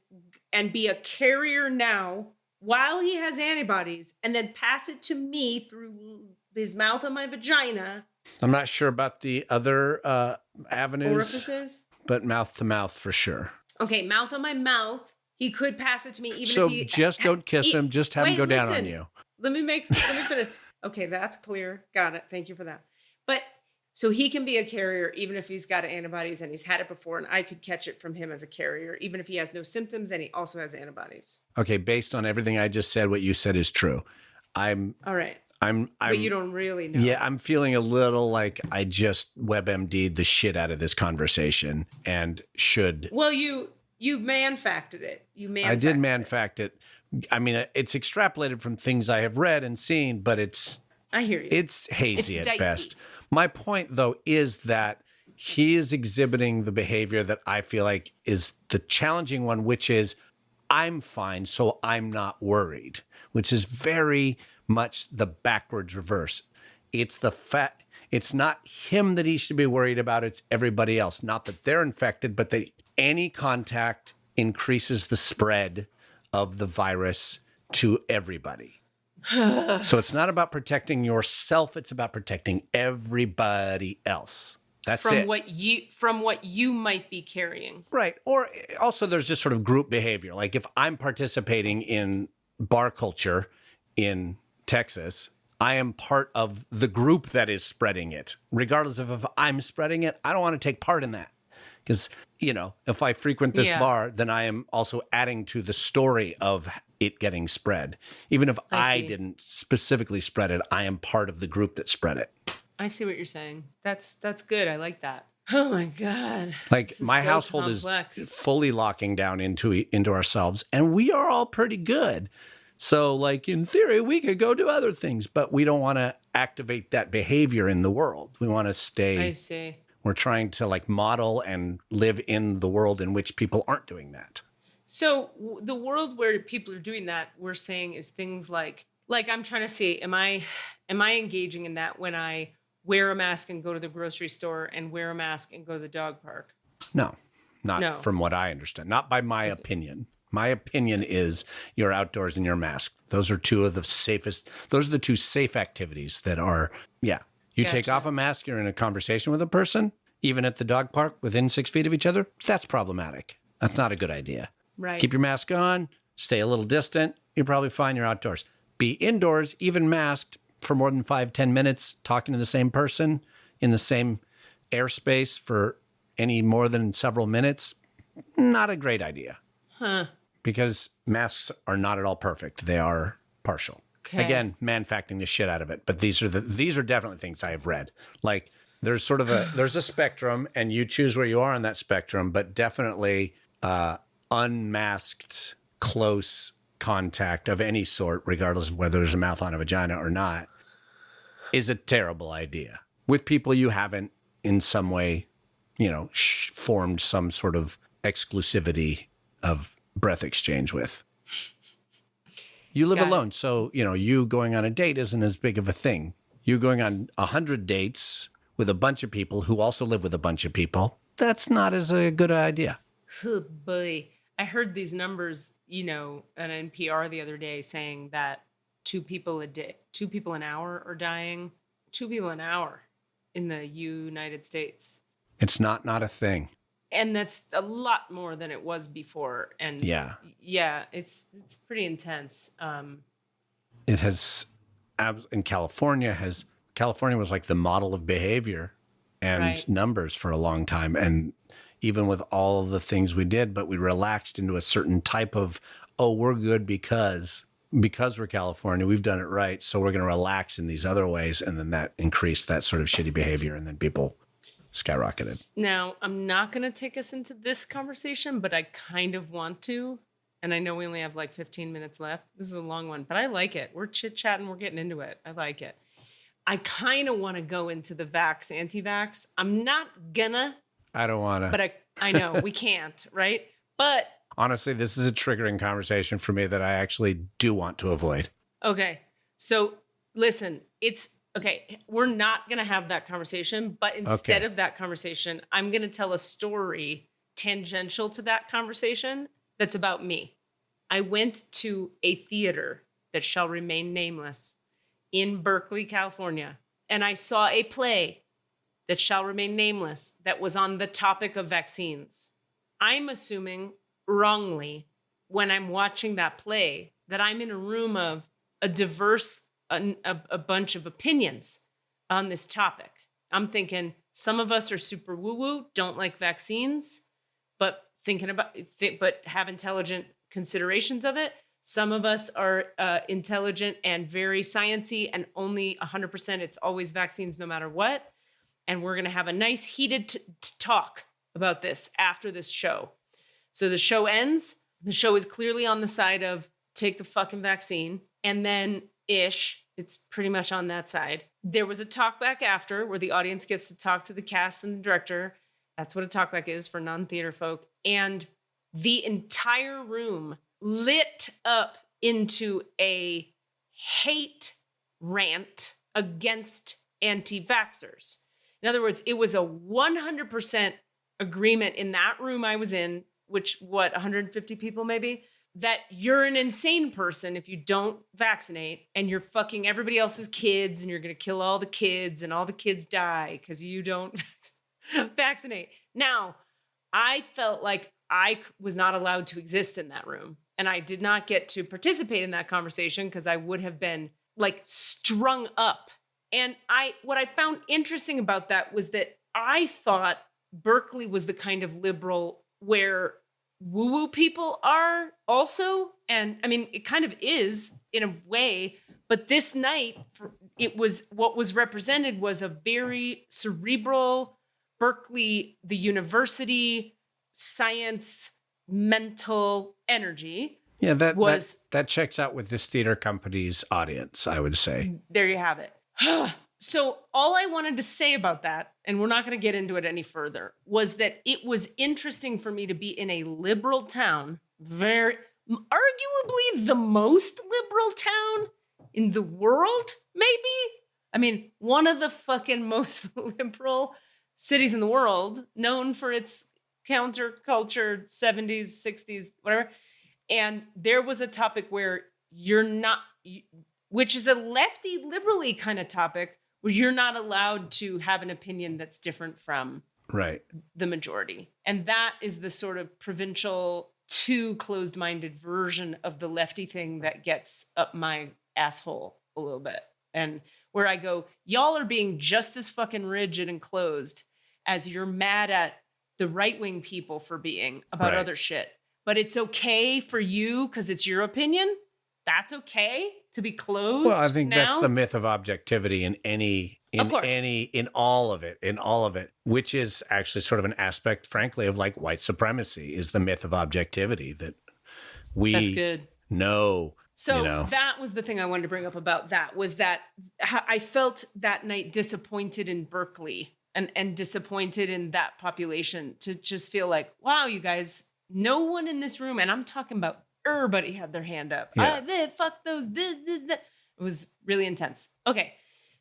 and be a carrier now while he has antibodies and then pass it to me through his mouth and my vagina. I'm not sure about the other avenues. Orifices? But mouth to mouth for sure. Okay, mouth on my mouth. He could pass it to me even so if he... So just don't kiss him. Just have him go down on you. Let me finish. Okay, that's clear. Got it. Thank you for that. But so he can be a carrier even if he's got antibodies and he's had it before, and I could catch it from him as a carrier, even if he has no symptoms and he also has antibodies. Okay, based on everything I just said, what you said is true. All right. But you don't really know. Yeah, I'm feeling a little like I just WebMD'd the shit out of this conversation and should. Well, you man-facted it. I did man-fact it. I mean, it's extrapolated from things I have read and seen, but I hear you. It's hazy at best. My point, though, is that he is exhibiting the behavior that I feel like is the challenging one, which is I'm fine, so I'm not worried, which is very much the backwards reverse. It's it's not him that he should be worried about. It's everybody else. Not that they're infected, but that any contact increases the spread of the virus to everybody. So it's not about protecting yourself. It's about protecting everybody else. That's from it. From what you might be carrying. Right. Or also there's just sort of group behavior. Like if I'm participating in bar culture in Texas, I am part of the group that is spreading it. Regardless of if I'm spreading it, I don't want to take part in that. Because, if I frequent this bar, then I am also adding to the story of it getting spread. Even if I didn't specifically spread it, I am part of the group that spread it. I see what you're saying. That's good. I like that. Oh my God. Like my household is fully locking down into ourselves, and we are all pretty good. So like in theory, we could go do other things, but we don't want to activate that behavior in the world. We want to stay. I see. We're trying to like model and live in the world in which people aren't doing that. So the world where people are doing that, we're saying is things like I'm trying to see, am I engaging in that when I wear a mask and go to the grocery store and wear a mask and go to the dog park? No, not No. from what I understand. Not by my opinion. My opinion is you're outdoors in your mask. Those are the two safe activities that are, yeah. You take Gotcha. off a mask, you're in a conversation with a person, even at the dog park within 6 feet of each other. That's problematic. That's not a good idea. Right. Keep your mask on, stay a little distant. You're probably fine. You're outdoors. Be indoors, even masked, for more than 5-10 minutes, talking to the same person in the same airspace for any more than several minutes. Not a great idea. Huh. Because masks are not at all perfect. They are partial. Okay. Again, man-facting the shit out of it. But these are definitely things I have read. Like there's sort of there's a spectrum, and you choose where you are on that spectrum. But definitely unmasked, close contact of any sort, regardless of whether there's a mouth on a vagina or not, is a terrible idea. With people you haven't in some way, formed some sort of exclusivity of breath exchange with. You live alone, so, you going on a date isn't as big of a thing. You going on 100 dates with a bunch of people who also live with a bunch of people, that's not as a good idea. Oh, boy. I heard these numbers, on NPR the other day saying that 2 people an hour are dying. 2 people an hour in the United States. It's not a thing. And that's a lot more than it was before. And yeah, it's pretty intense. It has, in California was like the model of behavior and numbers for a long time. And even with all the things we did, but we relaxed into a certain type of, we're good because we're California, we've done it right. So we're going to relax in these other ways. And then that increased that sort of shitty behavior. And then people skyrocketed. Now, I'm not going to take us into this conversation, but I kind of want to. And I know we only have like 15 minutes left. This is a long one, but I like it. We're chit-chatting. We're getting into it. I like it. I kind of want to go into the vax, anti-vax. I'm not gonna. I don't want to. But I know we can't, right? But honestly, this is a triggering conversation for me that I actually do want to avoid. Okay. So listen, okay, we're not going to have that conversation, but instead of that conversation, I'm going to tell a story tangential to that conversation that's about me. I went to a theater that shall remain nameless in Berkeley, California, and I saw a play that shall remain nameless that was on the topic of vaccines. I'm assuming wrongly when I'm watching that play that I'm in a room of a diverse a bunch of opinions on this topic. I'm thinking some of us are super woo-woo, don't like vaccines, but but have intelligent considerations of it. Some of us are intelligent and very sciencey, and only 100% it's always vaccines no matter what. And we're going to have a nice heated talk about this after this show. So the show ends. The show is clearly on the side of take the fucking vaccine. And then it's pretty much on that side. There was a talkback after where the audience gets to talk to the cast and the director. That's what a talkback is for non-theater folk. And the entire room lit up into a hate rant against anti-vaxxers. In other words, it was a 100% agreement in that room I was in, which 150 people maybe, that you're an insane person if you don't vaccinate and you're fucking everybody else's kids and you're going to kill all the kids and all the kids die because you don't vaccinate. Now, I felt like I was not allowed to exist in that room, and I did not get to participate in that conversation because I would have been like strung up. And what I found interesting about that was that I thought Berkeley was the kind of liberal where woo-woo people are also. And I mean, it kind of is in a way, but this night what was represented was a very cerebral Berkeley, the university, science, mental energy. Yeah, that checks out with this theater company's audience, I would say. There you have it. So all I wanted to say about that, and we're not going to get into it any further, was that it was interesting for me to be in a liberal town, very arguably the most liberal town in the world, maybe, I mean, one of the fucking most liberal cities in the world, known for its counterculture, 70s, 60s, whatever. And there was a topic where you're not, which is a lefty, liberally kind of topic, where you're not allowed to have an opinion that's different from Right. the majority. And that is the sort of provincial, too closed-minded version of the lefty thing that gets up my asshole a little bit. And where I go, y'all are being just as fucking rigid and closed as you're mad at the right-wing people for being about other shit. But it's okay for you because it's your opinion. That's okay to be closed. Well, I think now? that's the myth of objectivity in all of it, which is actually sort of an aspect, frankly, of like white supremacy is the myth of objectivity that That's good. know. So that was the thing I wanted to bring up about that, was that I felt that night disappointed in Berkeley and disappointed in that population, to just feel like, wow, you guys, no one in this room, and I'm talking about everybody had their hand up. Yeah. Fuck those. It was really intense. Okay.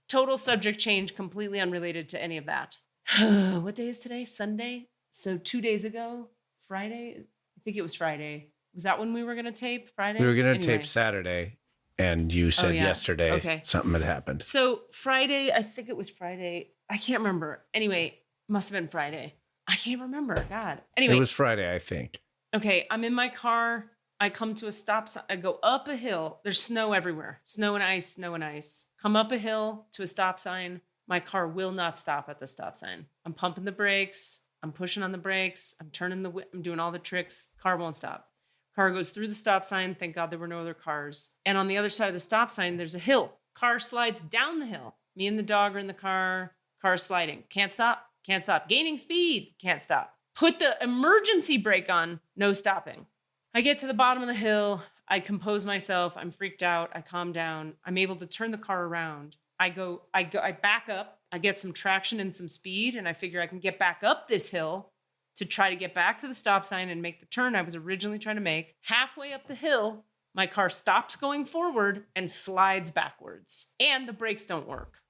Total subject change, completely unrelated to any of that. What day is today? Sunday? So 2 days ago, Friday? I think it was Friday. Was that when we were going to tape? Friday? We were going to tape Saturday, and you said yesterday something had happened. So Friday, I think it was Friday. I can't remember. Anyway, must have been Friday. I can't remember. God. Anyway. It was Friday, I think. Okay, I'm in my car. I come to a stop sign. I go up a hill. There's snow everywhere. Snow and ice, snow and ice. Come up a hill to a stop sign. My car will not stop at the stop sign. I'm pumping the brakes. I'm pushing on the brakes. I'm turning I'm doing all the tricks. Car won't stop. Car goes through the stop sign. Thank God there were no other cars. And on the other side of the stop sign, there's a hill. Car slides down the hill. Me and the dog are in the car. Car sliding. Can't stop. Can't stop. Gaining speed. Can't stop. Put the emergency brake on. No stopping. I get to the bottom of the hill. I compose myself. I'm freaked out. I calm down. I'm able to turn the car around. I back up. I get some traction and some speed, and I figure I can get back up this hill to try to get back to the stop sign and make the turn I was originally trying to make. Halfway up the hill, my car stops going forward and slides backwards, and the brakes don't work.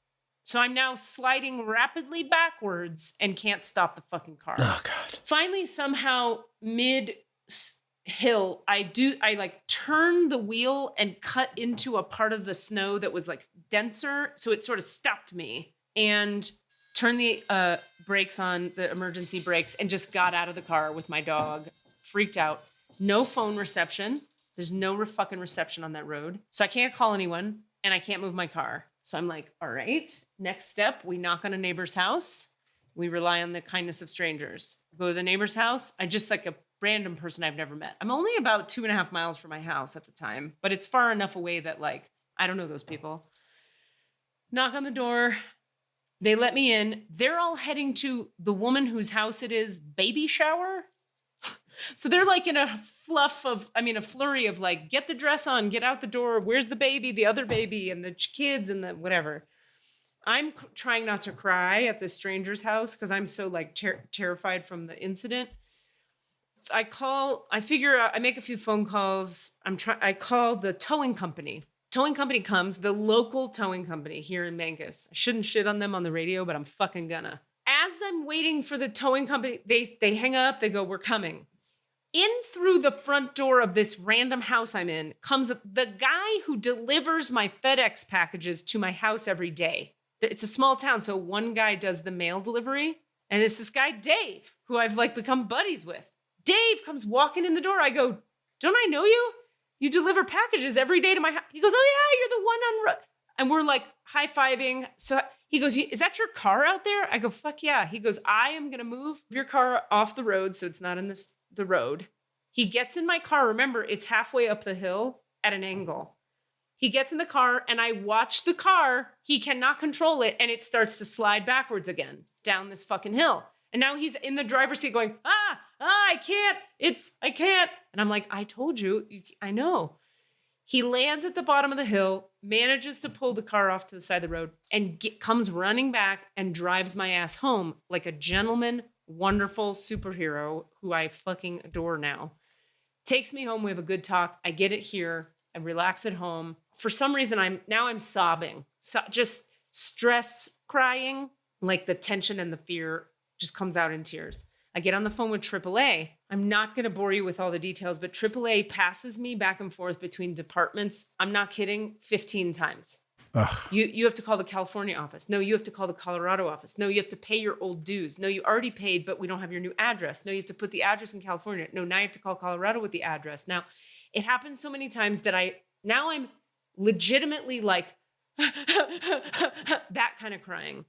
So I'm now sliding rapidly backwards and can't stop the fucking car. Oh, God. Finally, somehow, mid-hill, I like turn the wheel and cut into a part of the snow that was like denser. So it sort of stopped me, and turned the brakes on, the emergency brakes, and just got out of the car with my dog, freaked out. No phone reception. There's no fucking reception on that road. So I can't call anyone, and I can't move my car. So I'm like, all right, next step, we knock on a neighbor's house. We rely on the kindness of strangers. Go to the neighbor's house. I just like a random person I've never met. I'm only about 2.5 miles from my house at the time, but it's far enough away that like, I don't know those people. Knock on the door. They let me in. They're all heading to the woman whose house it is baby shower. So they're like in a flurry of like, get the dress on, get out the door. Where's the baby, the other baby, and the kids and the whatever. I'm trying not to cry at this stranger's house because I'm so like terrified from the incident. I make a few phone calls. I call the towing company. Towing company comes, the local towing company here in Mangus. I shouldn't shit on them on the radio, but I'm fucking gonna. As I'm waiting for the towing company, they hang up, they go, we're coming. In through the front door of this random house I'm in comes the guy who delivers my FedEx packages to my house every day. It's a small town, so one guy does the mail delivery, and it's this guy, Dave, who I've like become buddies with. Dave comes walking in the door. I go, don't I know you? You deliver packages every day to my house. He goes, oh yeah, you're the one on road. And we're like high-fiving. So he goes, is that your car out there? I go, fuck yeah. He goes, I am going to move your car off the road so it's not in the road. He gets in my car. Remember, it's halfway up the hill at an angle. He gets in the car and I watch the car. He cannot control it. And it starts to slide backwards again down this fucking hill. And now he's in the driver's seat going, I can't. And I'm like, I told you, I know. He lands at the bottom of the hill, manages to pull the car off to the side of the road, and comes running back and drives my ass home like a gentleman, wonderful superhero who I fucking adore now. Takes me home. We have a good talk. I get it here. I relax at home. For some reason, I'm sobbing. So just stress crying, like the tension and the fear just comes out in tears. I get on the phone with AAA. I'm not going to bore you with all the details, but AAA passes me back and forth between departments. I'm not kidding, 15 times. Ugh. You have to call the California office. No, you have to call the Colorado office. No, you have to pay your old dues. No, you already paid, but we don't have your new address. No, you have to put the address in California. No, now you have to call Colorado with the address. Now, it happens so many times that I'm legitimately like that kind of crying.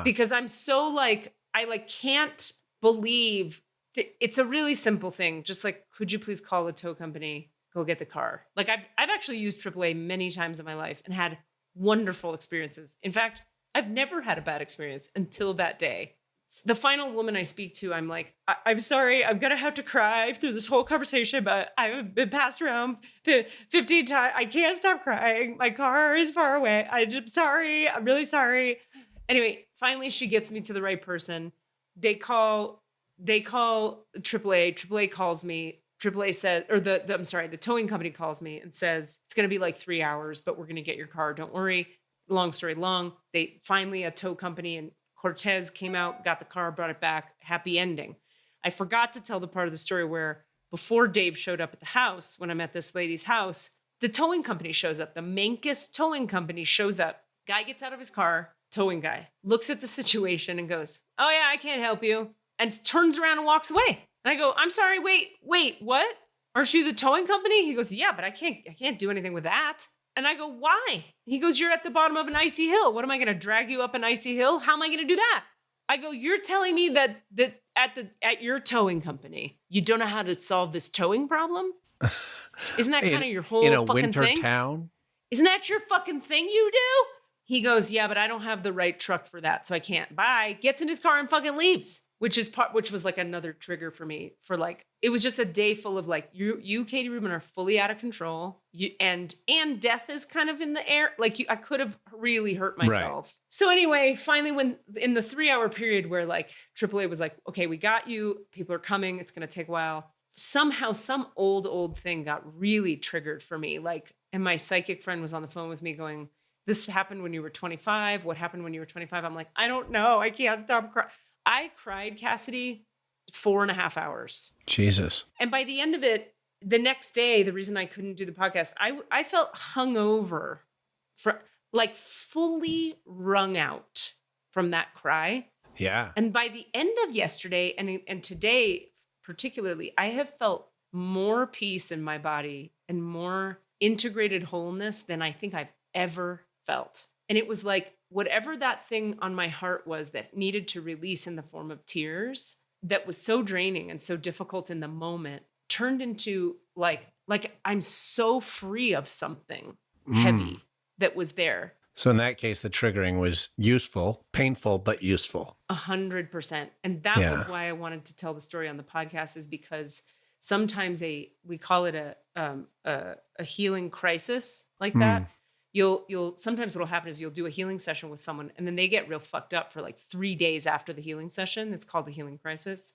Because I'm so like, I like can't believe it's a really simple thing. Just like, could you please call the tow company, go get the car? Like I've actually used AAA many times in my life and had wonderful experiences. In fact, I've never had a bad experience until that day. The final woman I speak to, I'm like, I'm sorry, I'm going to have to cry through this whole conversation, but I've been passed around 15 times. I can't stop crying. My car is far away. I'm sorry. I'm really sorry. Anyway, finally she gets me to the right person. They call AAA. AAA calls me. AAA says, or the towing company calls me and says, it's going to be like 3 hours, but we're going to get your car. Don't worry. Long story long. They finally, a tow company in Cortez came out, got the car, brought it back. Happy ending. I forgot to tell the part of the story where before Dave showed up at the house, when I'm at this lady's house, the towing company shows up. The Mankis towing company shows up. Guy gets out of his car, towing guy, looks at the situation and goes, oh yeah, I can't help you. And turns around and walks away. And I go, I'm sorry, wait, what? Aren't you the towing company? He goes, yeah, but I can't do anything with that. And I go, why? He goes, you're at the bottom of an icy hill. What am I going to drag you up an icy hill? How am I going to do that? I go, you're telling me that at your towing company, you don't know how to solve this towing problem? Isn't that kind of your whole fucking thing? In a winter town? Isn't that your fucking thing you do? He goes, yeah, but I don't have the right truck for that, so I can't. Bye. Gets in his car and fucking leaves. Which was like another trigger for me for like, it was just a day full of like, you, Katie Rubin, are fully out of control. And death is kind of in the air. Like I could have really hurt myself. Right. So anyway, finally, when in the 3 hour period where like AAA was like, okay, we got you, people are coming, it's going to take a while. Somehow some old thing got really triggered for me. Like, and my psychic friend was on the phone with me going, this happened when you were 25. What happened when you were 25? I'm like, I don't know. I can't stop crying. I cried, Cassidy, 4.5 hours. Jesus. And by the end of it, the next day, the reason I couldn't do the podcast, I felt hungover, like fully wrung out from that cry. Yeah. And by the end of yesterday and today particularly, I have felt more peace in my body and more integrated wholeness than I think I've ever felt. And it was like, whatever that thing on my heart was that needed to release in the form of tears, that was so draining and so difficult in the moment, turned into like I'm so free of something heavy that was there. So in that case, the triggering was useful, painful, but useful. 100%. And that was why I wanted to tell the story on the podcast, is because sometimes we call it a healing crisis like that. You'll sometimes what'll happen is you'll do a healing session with someone and then they get real fucked up for like 3 days after the healing session. It's called the healing crisis.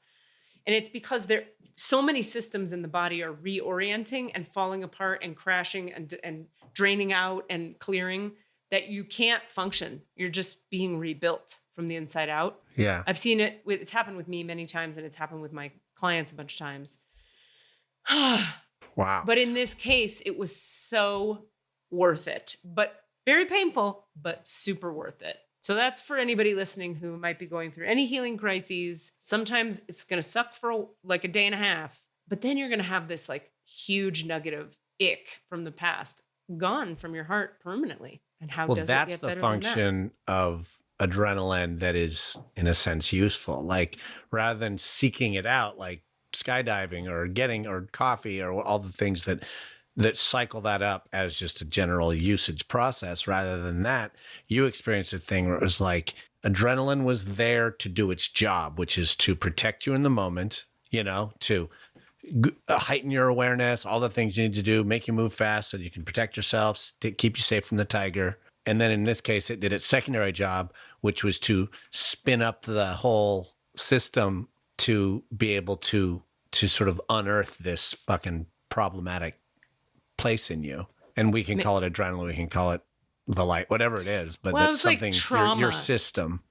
And it's because so many systems in the body are reorienting and falling apart and crashing and draining out and clearing that you can't function. You're just being rebuilt from the inside out. Yeah. I've seen it's happened with me many times and it's happened with my clients a bunch of times. Wow. But in this case, it was so worth it, but very painful, but super worth it. So that's for anybody listening who might be going through any healing crises. Sometimes it's going to suck for like a day and a half, but then you're going to have this like huge nugget of ick from the past gone from your heart permanently. And how does it get better than that? Well, that's the function of adrenaline that is, in a sense, useful. Like rather than seeking it out, like skydiving or coffee or all the things that cycle that up as just a general usage process. Rather than that, you experienced a thing where it was like adrenaline was there to do its job, which is to protect you in the moment, to heighten your awareness, all the things you need to do, make you move fast so you can protect yourself, keep you safe from the tiger. And then in this case, it did its secondary job, which was to spin up the whole system to be able to sort of unearth this fucking problematic place in you. And we can call it adrenaline, we can call it the light, whatever it is, but Well, it that's was like something trauma. your system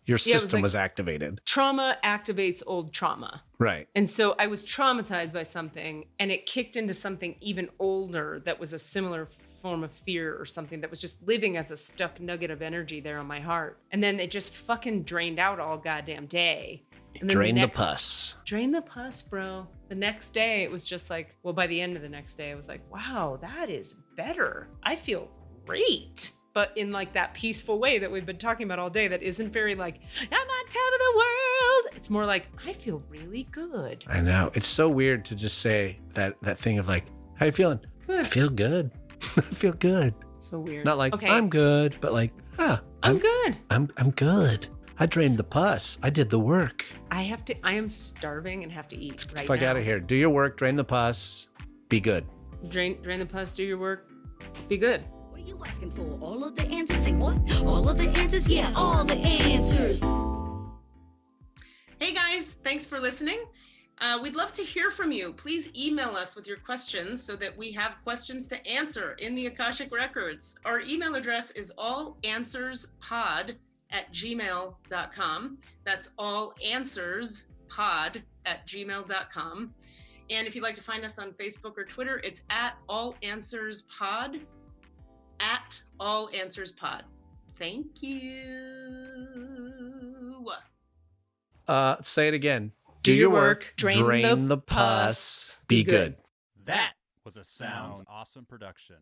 was activated. Trauma activates old trauma. Right. And so I was traumatized by something, and it kicked into something even older that was a similar form of fear or something that was just living as a stuck nugget of energy there on my heart. And then it just fucking drained out all goddamn day. And then Drain the pus. Drain the pus, bro. The next day, it was just like, well, by the end of the next day, I was like, wow, that is better. I feel great. But in like that peaceful way that we've been talking about all day, that isn't very like, I'm on top of the world. It's more like, I feel really good. I know. It's so weird to just say that thing of like, how you feeling? Good. I feel good. I feel good. So weird. Not like, okay. I'm good, but like, I'm good. I'm good. I drained the pus. I did the work. I am starving and have to eat right Fuck now. out of here. Do your work, drain the pus, be good. Drain the pus, do your work, be good. What are you asking for? All of the answers? Say what? All of the answers? Yeah, all the answers. Hey guys, thanks for listening. We'd love to hear from you. Please email us with your questions so that we have questions to answer in the Akashic Records. Our email address is allanswerspod@gmail.com. That's allanswerspod@gmail.com. And if you'd like to find us on Facebook or Twitter, it's @allanswerspod, @allanswerspod. Thank you. Say it again. Do your work, drain the pus, be good. That was a Sounds Awesome production.